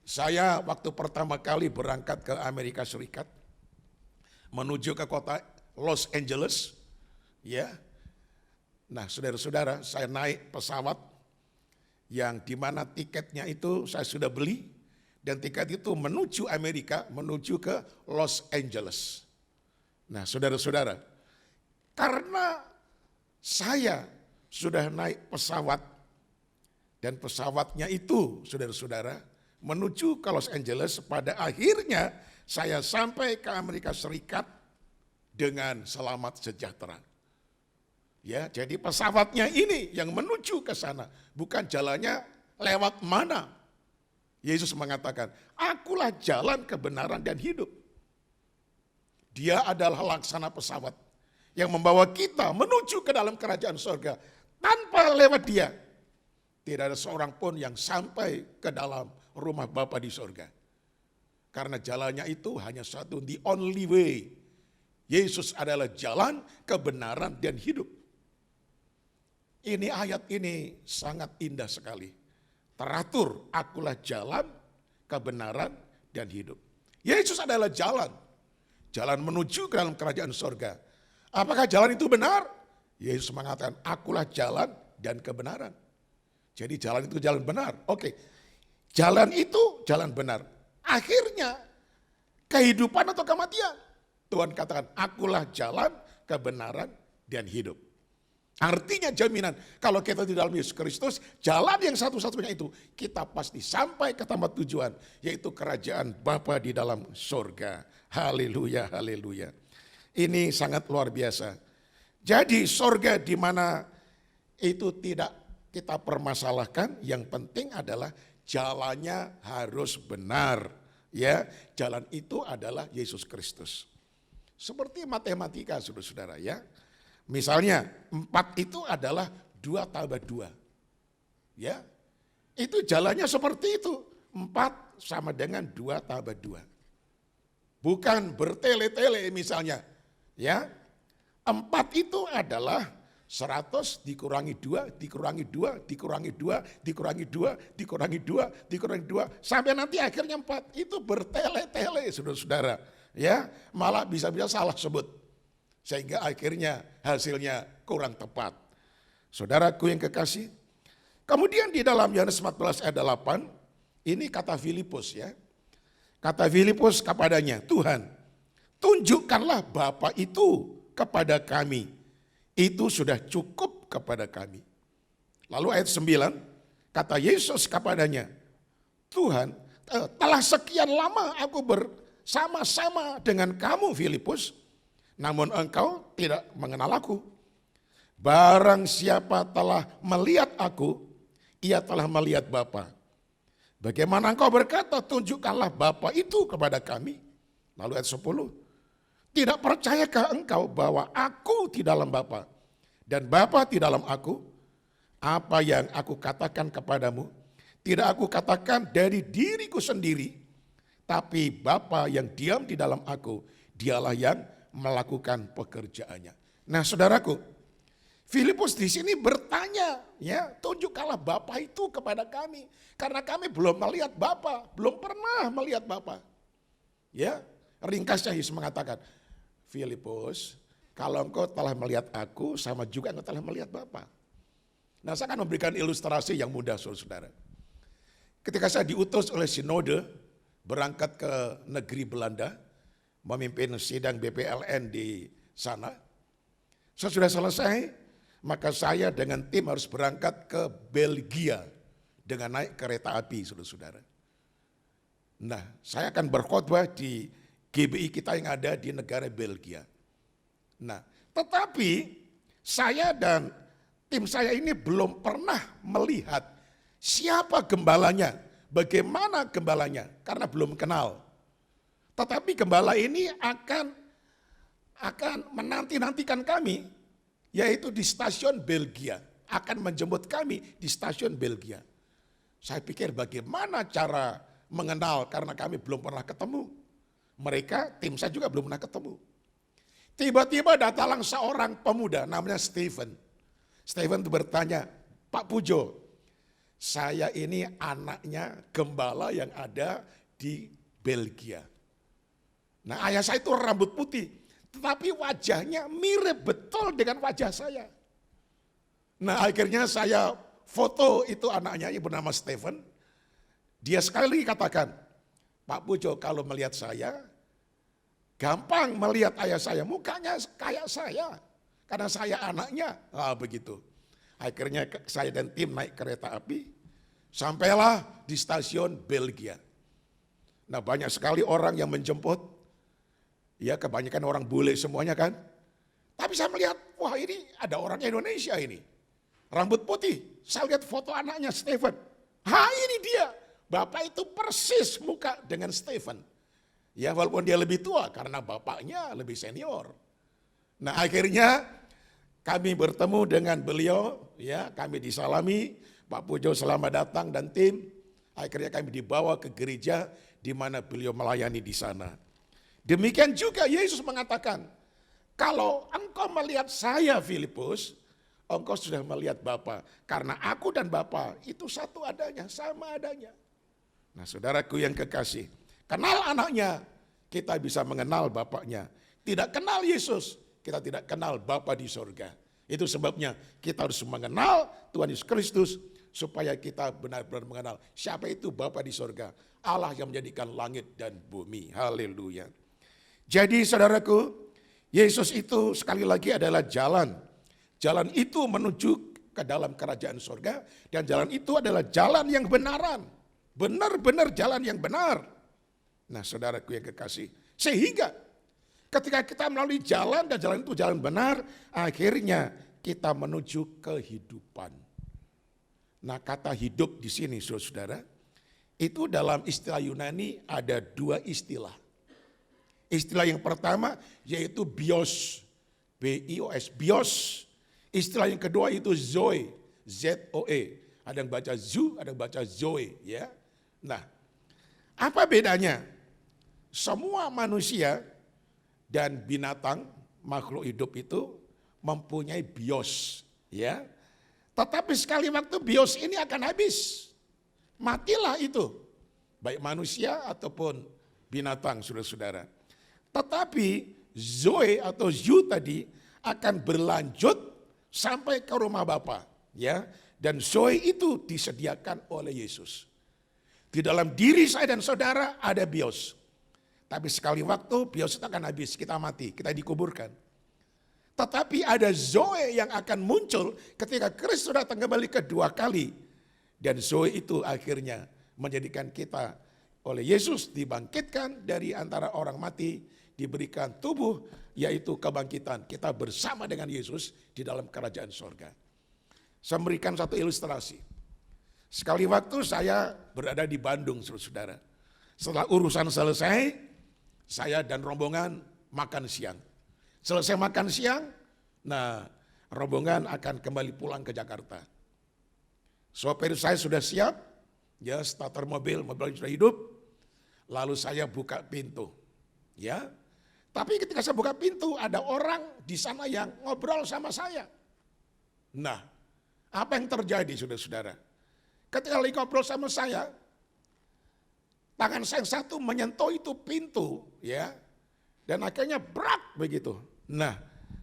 saya waktu pertama kali berangkat ke Amerika Serikat, menuju ke kota Los Angeles, ya. Nah saudara-saudara, saya naik pesawat yang dimana tiketnya itu saya sudah beli, dan tiket itu menuju Amerika, menuju ke Los Angeles. Nah saudara-saudara, karena saya sudah naik pesawat, dan pesawatnya itu saudara-saudara, menuju ke Los Angeles, pada akhirnya saya sampai ke Amerika Serikat dengan selamat sejahtera. Ya, jadi pesawatnya ini yang menuju ke sana, bukan jalannya lewat mana. Yesus mengatakan, akulah jalan kebenaran dan hidup. Dia adalah laksana pesawat yang membawa kita menuju ke dalam kerajaan surga. Tanpa lewat dia, tidak ada seorang pun yang sampai ke dalam rumah Bapa di surga. Karena jalannya itu hanya satu, the only way. Yesus adalah jalan, kebenaran, dan hidup. Ini ayat ini sangat indah sekali. Teratur, akulah jalan, kebenaran, dan hidup. Yesus adalah jalan. Jalan menuju ke dalam kerajaan surga. Apakah jalan itu benar? Yesus mengatakan, akulah jalan dan kebenaran. Jadi jalan itu jalan benar. Oke. Jalan itu jalan benar. Akhirnya kehidupan atau kematian. Tuhan katakan, akulah jalan, kebenaran, dan hidup. Artinya jaminan, kalau kita di dalam Yesus Kristus, jalan yang satu-satunya itu, kita pasti sampai ke tempat tujuan, yaitu kerajaan Bapa di dalam surga. Haleluya, haleluya. Ini sangat luar biasa. Jadi surga di mana itu tidak kita permasalahkan, yang penting adalah jalannya harus benar. Ya, jalan itu adalah Yesus Kristus. Seperti matematika, saudara-saudara ya. Misalnya 4 itu adalah 2 tambah 2. Ya, itu jalannya seperti itu. 4 sama dengan 2 tambah 2. Bukan bertele-tele misalnya. Ya, 4 itu adalah 100 dikurangi 2, dikurangi 2, dikurangi 2, dikurangi 2, dikurangi 2, dikurangi 2. Sampai nanti akhirnya 4. Itu bertele-tele saudara-saudara. Ya, malah bisa-bisa salah sebut. Sehingga akhirnya hasilnya kurang tepat. Saudaraku yang kekasih, kemudian di dalam Yohanes 14 ayat 8, ini kata Filipus ya. Kata Filipus kepadanya, Tuhan, tunjukkanlah Bapa itu kepada kami. Itu sudah cukup kepada kami. Lalu ayat 9, kata Yesus kepadanya, Tuhan, telah sekian lama aku bersama-sama dengan kamu Filipus, namun engkau tidak mengenal aku. Barang siapa telah melihat aku, ia telah melihat Bapa. Bagaimana engkau berkata, tunjukkanlah Bapa itu kepada kami. Lalu ayat 10, tidak percayakah engkau bahwa aku di dalam Bapa dan Bapa di dalam aku? Apa yang aku katakan kepadamu, tidak aku katakan dari diriku sendiri, tapi Bapa yang diam di dalam aku, dialah yang melakukan pekerjaannya. Nah, saudaraku, Filipus di sini bertanya, ya, tunjukkanlah Bapa itu kepada kami, karena kami belum melihat Bapa, belum pernah melihat Bapa. Ya, ringkasnya Yesus mengatakan, Filipus, kalau engkau telah melihat aku, sama juga engkau telah melihat Bapa. Nah, saya akan memberikan ilustrasi yang mudah, saudara-saudara. Ketika saya diutus oleh sinode berangkat ke negeri Belanda, memimpin sidang BPLN di sana. Sesudah selesai, maka saya dengan tim harus berangkat ke Belgia dengan naik kereta api, saudara-saudara. Nah, saya akan berkhotbah di GBI kita yang ada di negara Belgia. Nah, tetapi saya dan tim saya ini belum pernah melihat siapa gembalanya, bagaimana gembalanya, karena belum kenal. Tetapi gembala ini akan menanti-nantikan kami, yaitu di stasiun Belgia, akan menjemput kami di stasiun Belgia. Saya pikir bagaimana cara mengenal, karena kami belum pernah ketemu. Mereka, tim saya juga belum pernah ketemu. Tiba-tiba datang seorang pemuda namanya Stephen. Stephen itu bertanya, Pak Pujo, saya ini anaknya gembala yang ada di Belgia. Nah, ayah saya itu rambut putih, tetapi wajahnya mirip betul dengan wajah saya. Nah, akhirnya saya foto itu anaknya yang bernama Stephen. Dia sekali lagi katakan, Pak Pujo kalau melihat saya, gampang melihat ayah saya, mukanya kayak saya, karena saya anaknya. Begitu. Akhirnya saya dan tim naik kereta api, sampailah di stasiun Belgia. Nah, banyak sekali orang yang menjemput. Ya, kebanyakan orang bule semuanya kan. Tapi saya melihat, wah ini ada orang Indonesia ini. Rambut putih, saya lihat foto anaknya Stephen. Ini dia. Bapak itu persis muka dengan Stephen. Ya, walaupun dia lebih tua karena bapaknya lebih senior. Nah, akhirnya kami bertemu dengan beliau, ya, kami disalami, Pak Pujo selamat datang dan tim. Akhirnya kami dibawa ke gereja di mana beliau melayani di sana. Demikian juga Yesus mengatakan, kalau engkau melihat saya Filipus, engkau sudah melihat Bapa. Karena aku dan Bapa itu satu adanya, sama adanya. Nah, saudaraku yang kekasih, kenal anaknya, kita bisa mengenal Bapaknya. Tidak kenal Yesus, kita tidak kenal Bapa di surga. Itu sebabnya kita harus mengenal Tuhan Yesus Kristus, supaya kita benar-benar mengenal siapa itu Bapa di surga. Allah yang menjadikan langit dan bumi. Haleluya. Jadi saudaraku, Yesus itu sekali lagi adalah jalan, Jalan itu menuju ke dalam kerajaan surga, dan jalan itu adalah jalan yang benaran. Benar-benar jalan yang benar. Nah, saudaraku yang kekasih, sehingga ketika kita melalui jalan dan jalan itu jalan benar, akhirnya kita menuju kehidupan. Nah, kata hidup di sini saudara-saudara, itu dalam istilah Yunani ada dua istilah. Istilah yang pertama yaitu bios, B-I-O-S, bios. Istilah yang kedua itu zoe, Z-O-E. Ada yang baca zu, ada yang baca zoe. Ya. Nah, apa bedanya? Semua manusia dan binatang, makhluk hidup itu mempunyai bios. Ya. Tetapi sekali waktu bios ini akan habis. Matilah itu. Baik manusia ataupun binatang, saudara-saudara. Tetapi zoe atau zu tadi akan berlanjut sampai ke rumah Bapa, ya. Dan zoe itu disediakan oleh Yesus. Di dalam diri saya dan saudara ada bios. Tapi sekali waktu bios itu akan habis, kita mati, kita dikuburkan. Tetapi ada zoe yang akan muncul ketika Kristus datang kembali kedua kali. Dan zoe itu akhirnya menjadikan kita oleh Yesus dibangkitkan dari antara orang mati, diberikan tubuh, yaitu kebangkitan. Kita bersama dengan Yesus di dalam kerajaan sorga. Saya memberikan satu ilustrasi. Sekali waktu saya berada di Bandung, saudara-saudara. Setelah urusan selesai, saya dan rombongan makan siang. Selesai makan siang, nah rombongan akan kembali pulang ke Jakarta. Sopir saya sudah siap, ya starter mobil sudah hidup. Lalu saya buka pintu, ya. Tapi ketika saya buka pintu, ada orang di sana yang ngobrol sama saya. Nah, apa yang terjadi saudara-saudara? Ketika lagi ngobrol sama saya, tangan saya yang satu menyentuh itu pintu, ya. Dan akhirnya berat begitu. Nah,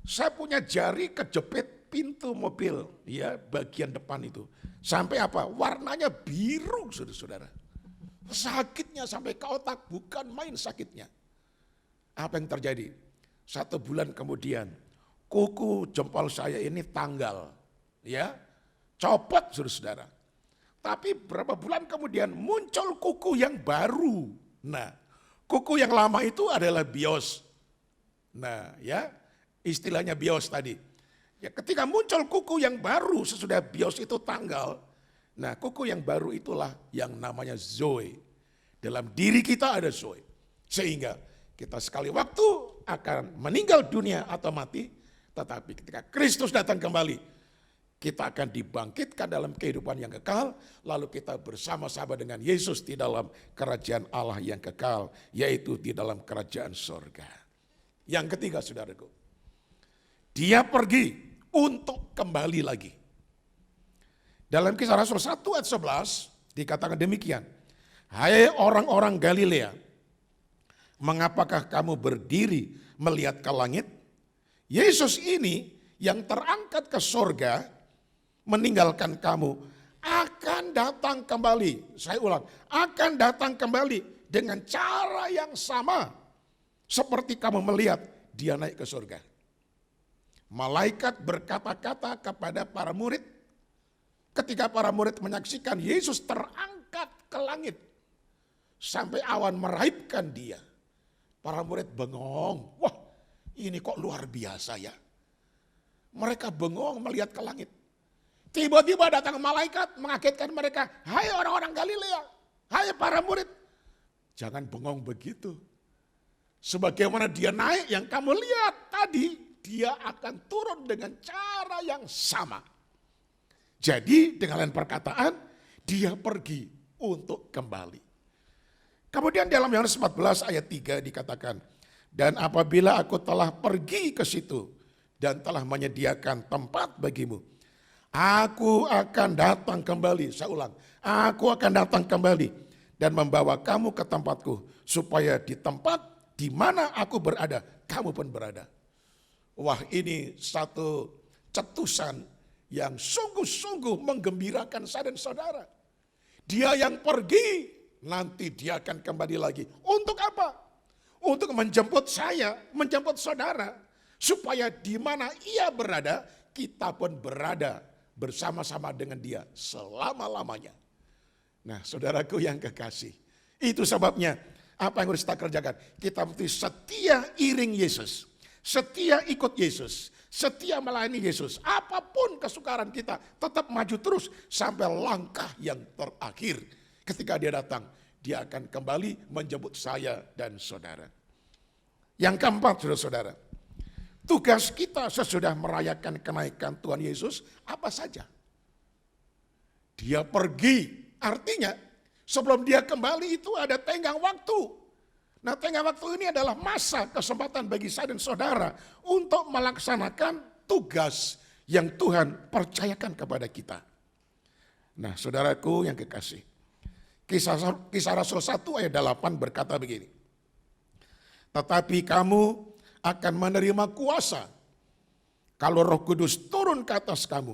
saya punya jari kejepit pintu mobil, ya, bagian depan itu. Sampai apa? Warnanya biru, saudara-saudara. Sakitnya sampai ke otak, bukan main sakitnya. Apa yang terjadi? 1 bulan kemudian, kuku jempol saya ini tanggal, ya, copot, saudara-saudara. Tapi berapa bulan kemudian muncul kuku yang baru. Nah, kuku yang lama itu adalah bios. Nah, ya, istilahnya bios tadi. Ya, ketika muncul kuku yang baru sesudah bios itu tanggal, nah kuku yang baru itulah yang namanya zoe. Dalam diri kita ada zoe. Sehingga kita sekali waktu akan meninggal dunia atau mati, tetapi ketika Kristus datang kembali, kita akan dibangkitkan dalam kehidupan yang kekal, lalu kita bersama-sama dengan Yesus di dalam kerajaan Allah yang kekal, yaitu di dalam kerajaan sorga. Yang ketiga, saudaraku, dia pergi untuk kembali lagi. Dalam Kisah Rasul 1 ayat 11 dikatakan demikian, hai orang-orang Galilea, mengapakah kamu berdiri melihat ke langit? Yesus ini yang terangkat ke sorga, meninggalkan kamu, akan datang kembali. Saya ulang, akan datang kembali dengan cara yang sama seperti kamu melihat dia naik ke sorga. Malaikat berkata-kata kepada para murid, ketika para murid menyaksikan Yesus terangkat ke langit, sampai awan meraibkan dia. Para murid bengong, wah ini kok luar biasa ya. Mereka bengong melihat ke langit. Tiba-tiba datang malaikat mengagetkan mereka. Hai orang-orang Galilea, hai para murid. Jangan bengong begitu. Sebagaimana dia naik yang kamu lihat tadi, dia akan turun dengan cara yang sama. Jadi dengan lain perkataan, dia pergi untuk kembali. Kemudian dalam Yohanes 14 ayat 3 dikatakan, dan apabila aku telah pergi ke situ dan telah menyediakan tempat bagimu, aku akan datang kembali. Saya ulang, aku akan datang kembali dan membawa kamu ke tempatku, supaya di tempat di mana aku berada, kamu pun berada. Wah, ini satu cetusan yang sungguh-sungguh menggembirakan saya dan saudara. Dia yang pergi, nanti dia akan kembali lagi. Untuk apa? Untuk menjemput saya, menjemput saudara. Supaya di mana ia berada, kita pun berada bersama-sama dengan dia selama-lamanya. Nah, saudaraku yang kekasih, itu sebabnya apa yang harus kita kerjakan? Kita mesti setia iring Yesus, setia ikut Yesus, setia melayani Yesus. Apapun kesukaran kita, tetap maju terus sampai langkah yang terakhir. Ketika dia datang, dia akan kembali menjemput saya dan saudara. Yang keempat, saudara-saudara, tugas kita sesudah merayakan kenaikan Tuhan Yesus apa saja? Dia pergi, artinya sebelum dia kembali itu ada tenggang waktu. Nah, tenggang waktu ini adalah masa kesempatan bagi saya dan saudara untuk melaksanakan tugas yang Tuhan percayakan kepada kita. Nah, saudaraku yang kekasih, Kisah Rasul 1 ayat 8 berkata begini. Tetapi kamu akan menerima kuasa kalau Roh Kudus turun ke atas kamu.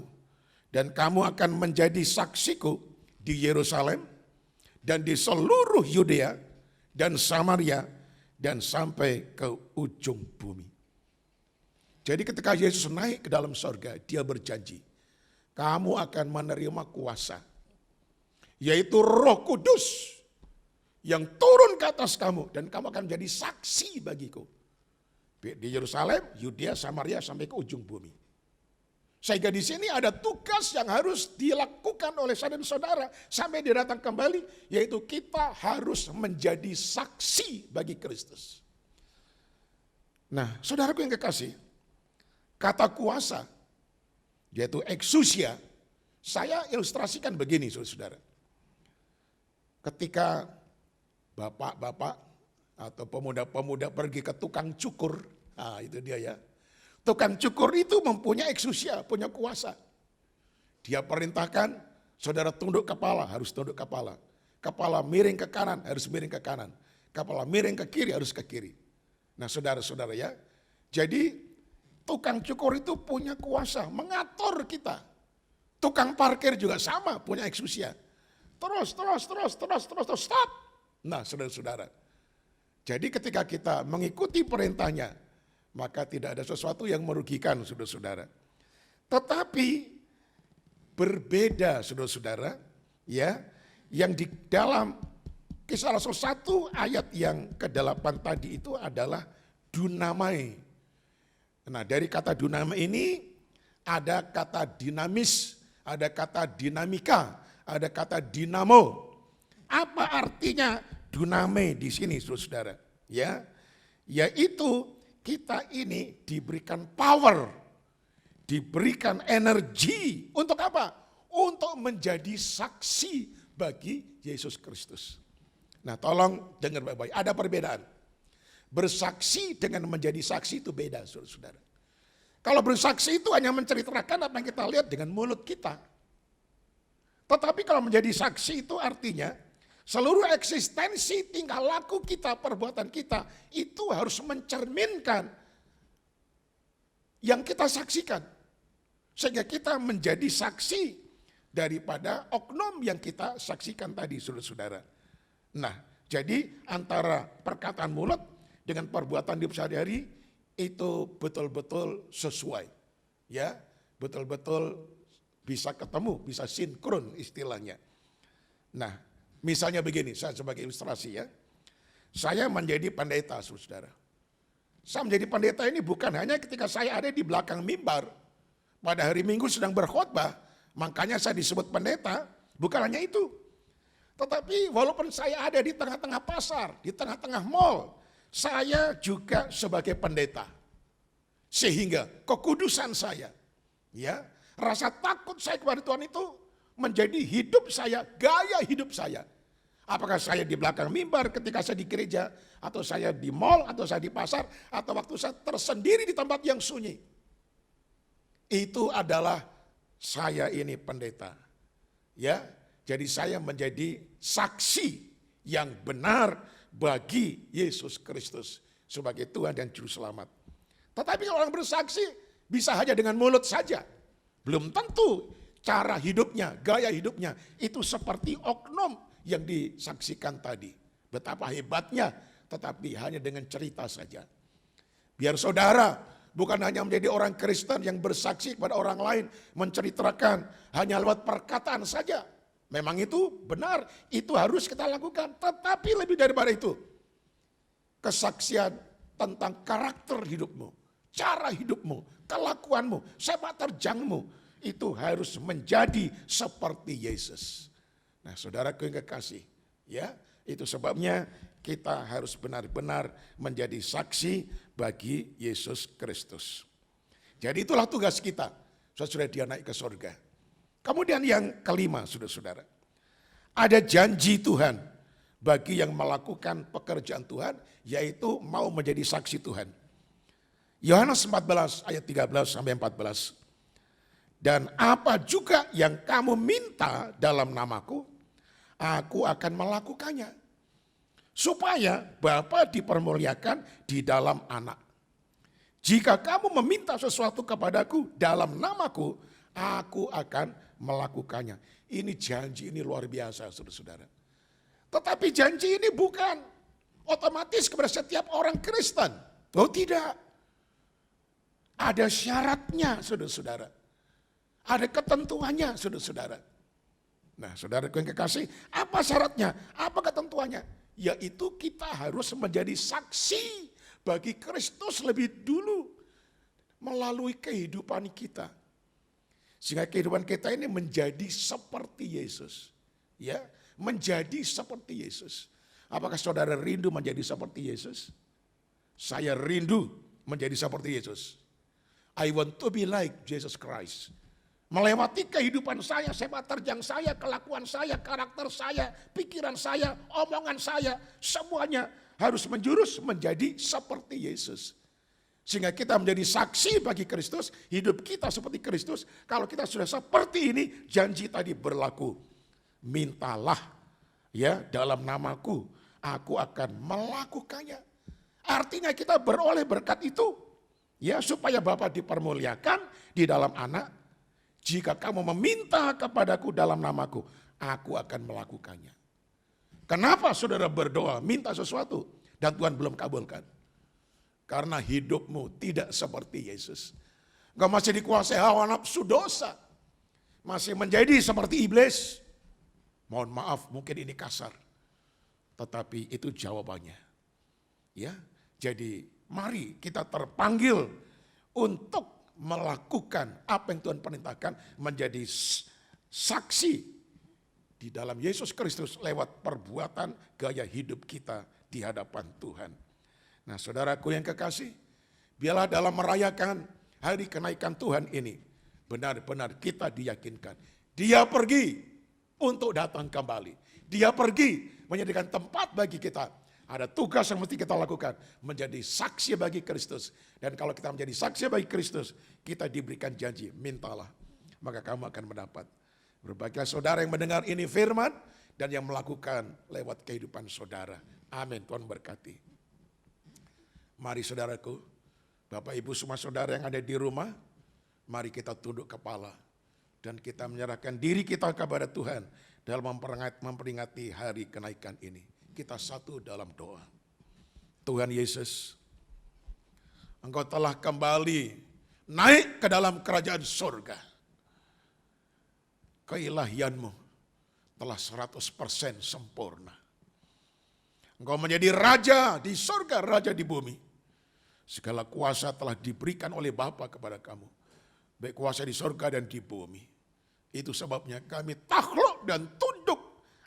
Dan kamu akan menjadi saksiku di Yerusalem dan di seluruh Yudea dan Samaria dan sampai ke ujung bumi. Jadi ketika Yesus naik ke dalam surga, dia berjanji, kamu akan menerima kuasa, yaitu Roh Kudus yang turun ke atas kamu dan kamu akan menjadi saksi bagiku di Yerusalem, Yudea, Samaria sampai ke ujung bumi. Sehingga di sini ada tugas yang harus dilakukan oleh saya dan saudara sampai dia datang kembali, yaitu kita harus menjadi saksi bagi Kristus. Nah, saudaraku yang kekasih, kata kuasa yaitu exousia, saya ilustrasikan begini saudara. Ketika bapak-bapak atau pemuda-pemuda pergi ke tukang cukur, nah itu dia ya. Tukang cukur itu mempunyai exousia, punya kuasa. Dia perintahkan, saudara tunduk kepala, harus tunduk kepala. Kepala miring ke kanan, harus miring ke kanan. Kepala miring ke kiri, harus ke kiri. Nah saudara-saudara ya, jadi tukang cukur itu punya kuasa, mengatur kita. Tukang parkir juga sama, punya exousia. Terus, stop. Nah saudara-saudara, jadi ketika kita mengikuti perintahnya, maka tidak ada sesuatu yang merugikan saudara-saudara. Tetapi berbeda saudara-saudara, ya, yang di dalam Kisah Rasul 1 ayat yang ke-8 tadi itu adalah dunamai. Nah dari kata dunamai ini ada kata dinamis, ada kata dinamika, ada kata dinamo. Apa artinya duname di sini saudara? Ya, yaitu kita ini diberikan power, diberikan energi untuk apa? Untuk menjadi saksi bagi Yesus Kristus. Nah, tolong dengar baik-baik, ada perbedaan. Bersaksi dengan menjadi saksi itu beda, saudara. Kalau bersaksi itu hanya menceritakan apa yang kita lihat dengan mulut kita. Tetapi kalau menjadi saksi itu artinya seluruh eksistensi, tingkah laku kita, perbuatan kita, itu harus mencerminkan yang kita saksikan. Sehingga kita menjadi saksi daripada oknum yang kita saksikan tadi, saudara-saudara. Nah, jadi antara perkataan mulut dengan perbuatan hidup sehari-hari, itu betul-betul sesuai. Ya, betul-betul bisa ketemu, bisa sinkron istilahnya. Nah, misalnya begini, saya sebagai ilustrasi ya. Saya menjadi pendeta, saudara. Saya menjadi pendeta ini bukan hanya ketika saya ada di belakang mimbar. Pada hari Minggu sedang berkhotbah, makanya saya disebut pendeta. Bukan hanya itu. Tetapi walaupun saya ada di tengah-tengah pasar, di tengah-tengah mall, saya juga sebagai pendeta. Sehingga kekudusan saya, ya, rasa takut saya kepada Tuhan itu menjadi hidup saya, gaya hidup saya. Apakah saya di belakang mimbar ketika saya di gereja, atau saya di mall, atau saya di pasar, atau waktu saya tersendiri di tempat yang sunyi. Itu adalah saya ini pendeta. Ya, jadi saya menjadi saksi yang benar bagi Yesus Kristus sebagai Tuhan dan Juru Selamat. Tetapi orang bersaksi bisa hanya dengan mulut saja. Belum tentu cara hidupnya, gaya hidupnya itu seperti oknum yang disaksikan tadi. Betapa hebatnya, tetapi hanya dengan cerita saja. Biar saudara bukan hanya menjadi orang Kristen yang bersaksi kepada orang lain, menceritakan hanya lewat perkataan saja. Memang itu benar, itu harus kita lakukan. Tetapi lebih daripada itu, kesaksian tentang karakter hidupmu, cara hidupmu, kelakuanmu, sepak terjangmu, itu harus menjadi seperti Yesus. Nah, saudaraku yang kekasih, ya, itu sebabnya kita harus benar-benar menjadi saksi bagi Yesus Kristus. Jadi itulah tugas kita sesudah dia naik ke surga. Kemudian yang kelima, saudara-saudara, ada janji Tuhan bagi yang melakukan pekerjaan Tuhan, yaitu mau menjadi saksi Tuhan. Yohanes 14 ayat 13 sampai 14. Dan apa juga yang kamu minta dalam namaku, aku akan melakukannya. Supaya Bapa dipermuliakan di dalam Anak. Jika kamu meminta sesuatu kepadaku dalam namaku, aku akan melakukannya. Ini janji, ini luar biasa, saudara-saudara. Tetapi janji ini bukan otomatis kepada setiap orang Kristen. Oh tidak. Ada syaratnya, saudara-saudara. Ada ketentuannya, saudara-saudara. Nah, saudaraku yang kekasih, apa syaratnya? Apa ketentuannya? Yaitu kita harus menjadi saksi bagi Kristus lebih dulu melalui kehidupan kita. Sehingga kehidupan kita ini menjadi seperti Yesus. Ya, menjadi seperti Yesus. Apakah saudara rindu menjadi seperti Yesus? Saya rindu menjadi seperti Yesus. I want to be like Jesus Christ. Melewati kehidupan saya, sepak terjang saya, kelakuan saya, karakter saya, pikiran saya, omongan saya, semuanya harus menjurus menjadi seperti Yesus. Sehingga kita menjadi saksi bagi Kristus, hidup kita seperti Kristus. Kalau kita sudah seperti ini, janji tadi berlaku. Mintalah ya dalam namaku, aku akan melakukannya. Artinya kita beroleh berkat itu, ya supaya Bapa dipermuliakan di dalam Anak. Jika kamu meminta kepadaku dalam namaku, aku akan melakukannya. Kenapa saudara berdoa, minta sesuatu dan Tuhan belum kabulkan? Karena hidupmu tidak seperti Yesus. Engkau masih dikuasai hawa nafsu dosa. Masih menjadi seperti iblis. Mohon maaf, mungkin ini kasar. Tetapi itu jawabannya. Ya, jadi mari kita terpanggil untuk melakukan apa yang Tuhan perintahkan, menjadi saksi di dalam Yesus Kristus lewat perbuatan gaya hidup kita di hadapan Tuhan. Nah, saudaraku yang kekasih, biarlah dalam merayakan hari kenaikan Tuhan ini, benar-benar kita diyakinkan. Dia pergi untuk datang kembali. Dia pergi menyediakan tempat bagi kita. Ada tugas yang mesti kita lakukan, menjadi saksi bagi Kristus. Dan kalau kita menjadi saksi bagi Kristus, kita diberikan janji, mintalah, maka kamu akan mendapat. Berbahagialah saudara yang mendengar ini firman, dan yang melakukan lewat kehidupan saudara. Amin, Tuhan berkati. Mari saudaraku, Bapak Ibu semua saudara yang ada di rumah, mari kita tunduk kepala. Dan kita menyerahkan diri kita kepada Tuhan dalam memperingati hari kenaikan ini. Kita satu dalam doa. Tuhan Yesus, Engkau telah kembali naik ke dalam kerajaan surga. Keilahianmu telah 100% sempurna. Engkau menjadi raja di surga, raja di bumi. Segala kuasa telah diberikan oleh Bapa kepada kamu. Baik kuasa di surga dan di bumi. Itu sebabnya kami takluk dan tunduk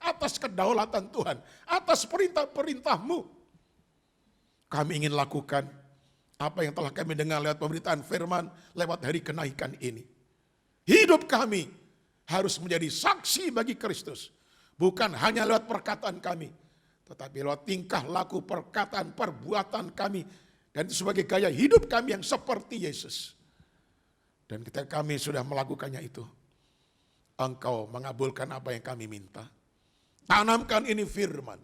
atas kedaulatan Tuhan. Atas perintah-perintah-Mu. Kami ingin lakukan apa yang telah kami dengar lewat pemberitaan firman, lewat hari kenaikan ini. Hidup kami harus menjadi saksi bagi Kristus. Bukan hanya lewat perkataan kami, tetapi lewat tingkah laku, perkataan, perbuatan kami. Dan itu sebagai gaya hidup kami yang seperti Yesus. Dan ketika kami sudah melakukannya itu, Engkau mengabulkan apa yang kami minta. Tanamkan ini firman.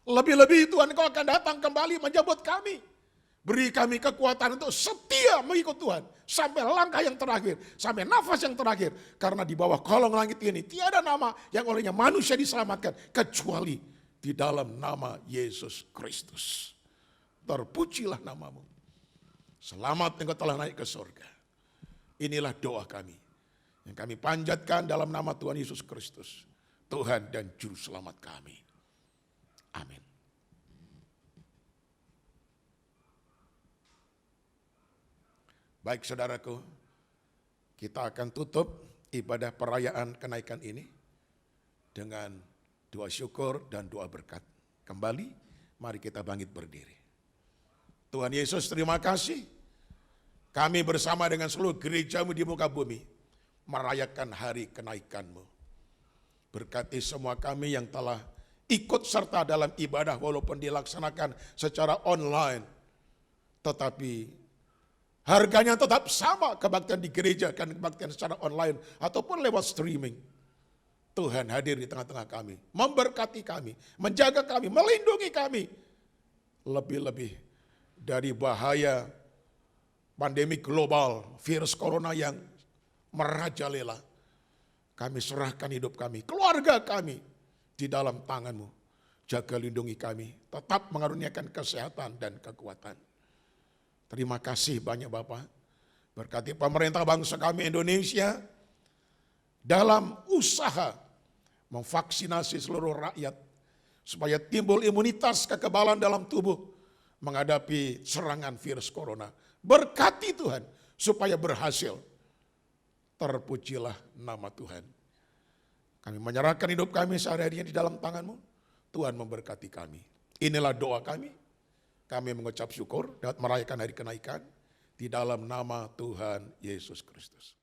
Lebih-lebih Tuhan, Engkau akan datang kembali menjemput kami. Beri kami kekuatan untuk setia mengikut Tuhan. Sampai langkah yang terakhir. Sampai nafas yang terakhir. Karena di bawah kolong langit ini tiada nama yang olehnya manusia diselamatkan. Kecuali di dalam nama Yesus Kristus. Terpujilah namamu. Selamat engkau telah naik ke surga. Inilah doa kami yang kami panjatkan dalam nama Tuhan Yesus Kristus, Tuhan dan Juru Selamat kami. Amin. Baik saudaraku, kita akan tutup ibadah perayaan kenaikan ini dengan doa syukur dan doa berkat. Kembali, mari kita bangkit berdiri. Tuhan Yesus, terima kasih. Kami bersama dengan seluruh gerejamu di muka bumi merayakan hari kenaikan-Mu. Berkati semua kami yang telah ikut serta dalam ibadah walaupun dilaksanakan secara online. Tetapi harganya tetap sama, kebaktian di gereja dan kebaktian secara online ataupun lewat streaming. Tuhan hadir di tengah-tengah kami, memberkati kami, menjaga kami, melindungi kami. Lebih-lebih dari bahaya pandemi global, virus corona yang merajalela. Kami serahkan hidup kami, keluarga kami di dalam tangan-Mu. Jaga lindungi kami, tetap mengaruniakan kesehatan dan kekuatan. Terima kasih banyak Bapak. Berkati pemerintah bangsa kami Indonesia dalam usaha memvaksinasi seluruh rakyat supaya timbul imunitas kekebalan dalam tubuh menghadapi serangan virus corona. Berkati Tuhan supaya berhasil. Terpujilah nama Tuhan. Kami menyerahkan hidup kami sehari-harinya di dalam tangan-Mu. Tuhan memberkati kami. Inilah doa kami. Kami mengucap syukur dapat merayakan hari kenaikan di dalam nama Tuhan Yesus Kristus.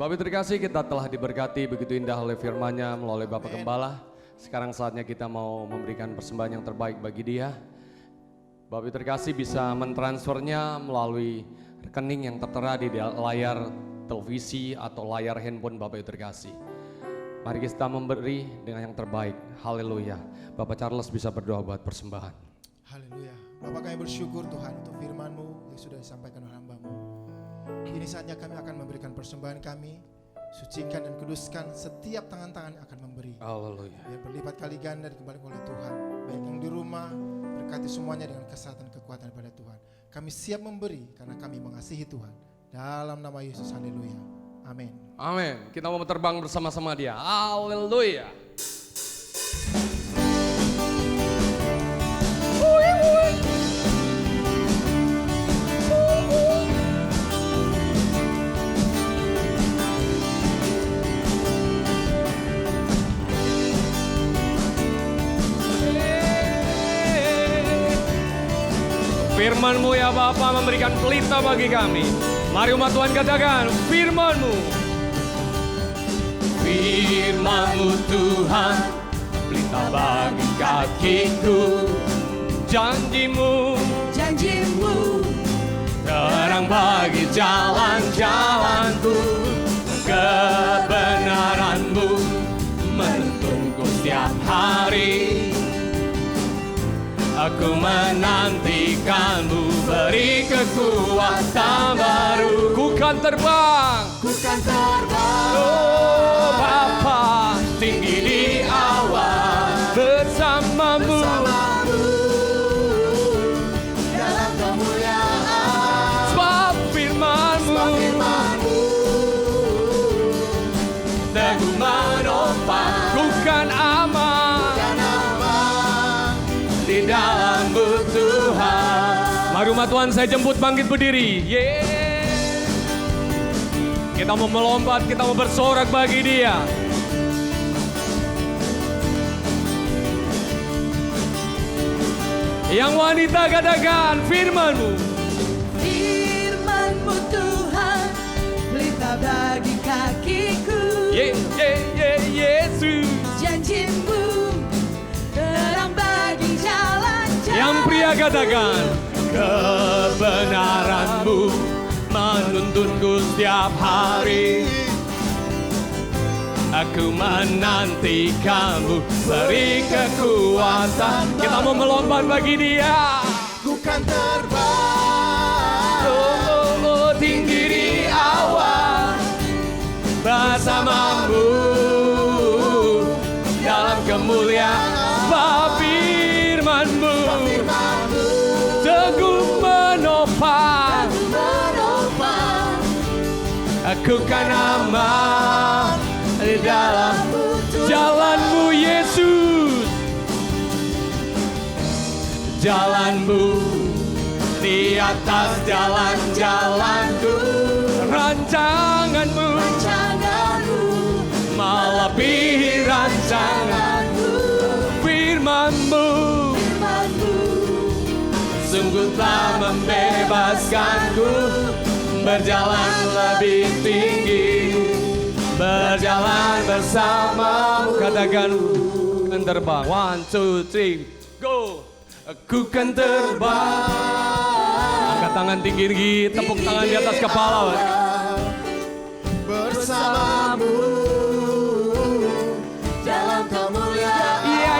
Bapak terkasih, kita telah diberkati begitu indah oleh firman-Nya melalui Bapak Gembala. Sekarang saatnya kita mau memberikan persembahan yang terbaik bagi dia. Bapak terkasih bisa mentransfernya melalui rekening yang tertera di layar televisi atau layar handphone Bapak terkasih. Mari kita memberi dengan yang terbaik. Haleluya. Bapak Charles bisa berdoa buat persembahan. Haleluya. Bapak kami bersyukur Tuhan untuk firman-Mu yang sudah disampaikan oleh hamba-Mu. Ini saatnya kami akan memberikan persembahan kami. Sucikan dan kuduskan setiap tangan-tangan yang akan memberi. Haleluya. Biar berlipat kali ganda dikembalikan oleh Tuhan. Baik yang di rumah, berkati semuanya dengan kesehatan kekuatan daripada Tuhan. Kami siap memberi karena kami mengasihi Tuhan. Dalam nama Yesus, haleluya. Amin. Amin. Kita mau terbang bersama-sama dia. Haleluya. Firman-Mu ya Bapa memberikan pelita bagi kami. Mari umat Tuhan katakan, firman-Mu. Firman-Mu Tuhan, pelita bagi kakiku. Janji-Mu, Janji-Mu, terang bagi jalan-jalanku. Kebenaran-Mu menuntunku setiap hari. Aku menantikan-Mu, beri kekuatan baru. Ku kan terbang, oh Bapa, tinggi di awan bersama-Mu. Dalam kemuliaan, Sebab firman-Mu teguh menopang. Ku kan aman di dalam Tuhan. Mari umat Tuhan, saya jemput bangkit berdiri. Kita mau melompat, kita mau bersorak bagi Dia. Yang wanita katakan, firman-Mu. firman-Mu Tuhan, pelita bagi kakiku. Yesus. Janji-Mu, terang bagi jalan-jalan. Yang pria katakan, kebenaran-Mu menuntunku setiap hari. Aku menantikan-Mu, beri kekuatan. Kita mau melompat bagi Dia. ku kan terbang. Oh, tinggi di awan bersama-Mu dalam kemuliaan. Firman-Mu teguh menopang. Ku kan aman di dalam jalan-Mu Yesus. Jalan-Mu di atas jalan-jalanku. Rancangan-Mu melebihi rancanganku. Firman-Mu sungguh telah membebaskanku. Berjalan lebih tinggi, berjalan bersamamu. Katakan, kan terbang. 1, 2, 3, go. Aku kan terbang. Angkat tangan tinggi, tepuk tangan di atas kepala. bersamamu dalam kemuliaan. Iya.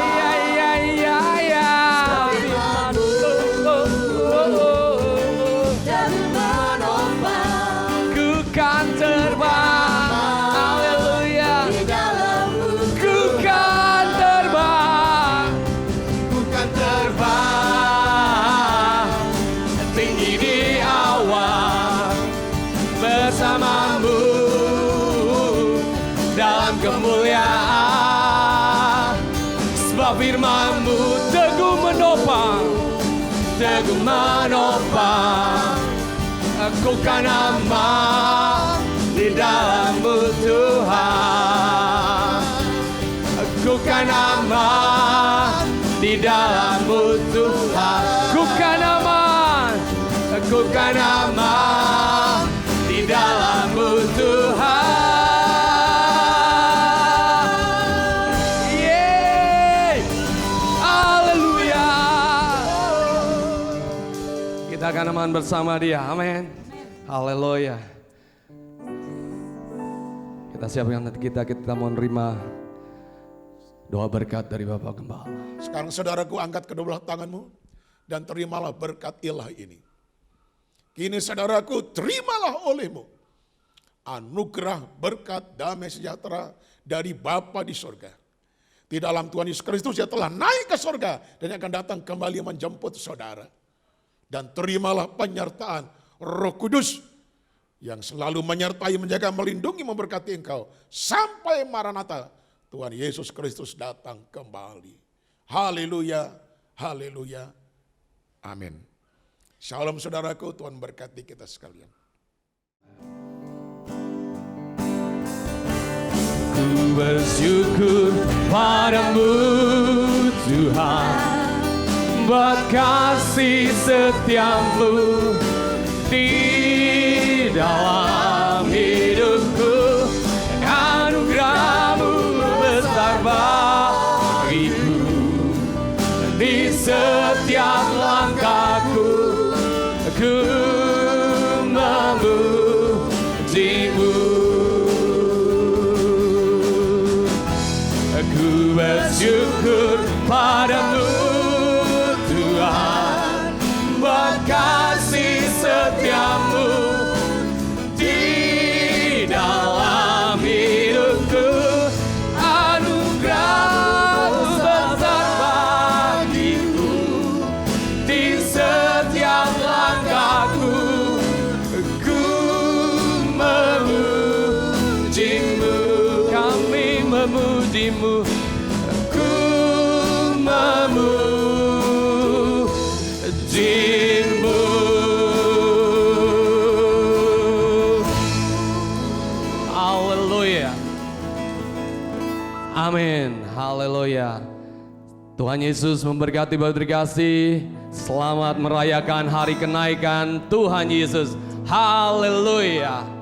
Dan menopang Ku kan terbang. Haleluya. di dalam-Mu. Ku kan terbang. Bukan Terbang tinggi di awan bersamamu dalam kemuliaan. Sebab firman-Mu teguh menopang. Aku kan aman di dalam-Mu Tuhan. Aku kan aman di dalam-Mu Tuhan. Ku kan aman di dalam-Mu Tuhan. Yeay, haleluya. Kita akan aman bersama Dia, amin. Haleluya. Kita siapkan hati kita mau menerima doa berkat dari Bapak Gembala. Sekarang saudaraku, angkat kedua belah tanganmu dan terimalah berkat ilahi ini. Kini saudaraku, terimalah olehmu anugerah berkat damai sejahtera dari Bapa di surga. Di dalam Tuhan Yesus Kristus Dia telah naik ke surga dan akan datang kembali menjemput saudara. Dan terimalah penyertaan Roh Kudus yang selalu menyertai, menjaga, melindungi, memberkati engkau sampai Maranatha Tuhan Yesus Kristus datang kembali. Haleluya, haleluya, amin. Shalom saudaraku, Tuhan berkati kita sekalian. Ku bersyukur padamu Tuhan, buat kasih setiamu di dalam hidupku. Anugerah-Mu besar bagiku, di setiap langkahku ku memuji-Mu. Ku bersyukur padamu Tuhan, buat kasih setiamu di dalam hidupku. Anugerah-Mu besar bagiku, di setiap langkahku ku memuji-Mu. Kami memuji-Mu, ku memuji-Mu. Haleluya. Amin. Haleluya. Tuhan Yesus memberkati Bapak terkasih. Selamat merayakan hari kenaikan Tuhan Yesus. Haleluya.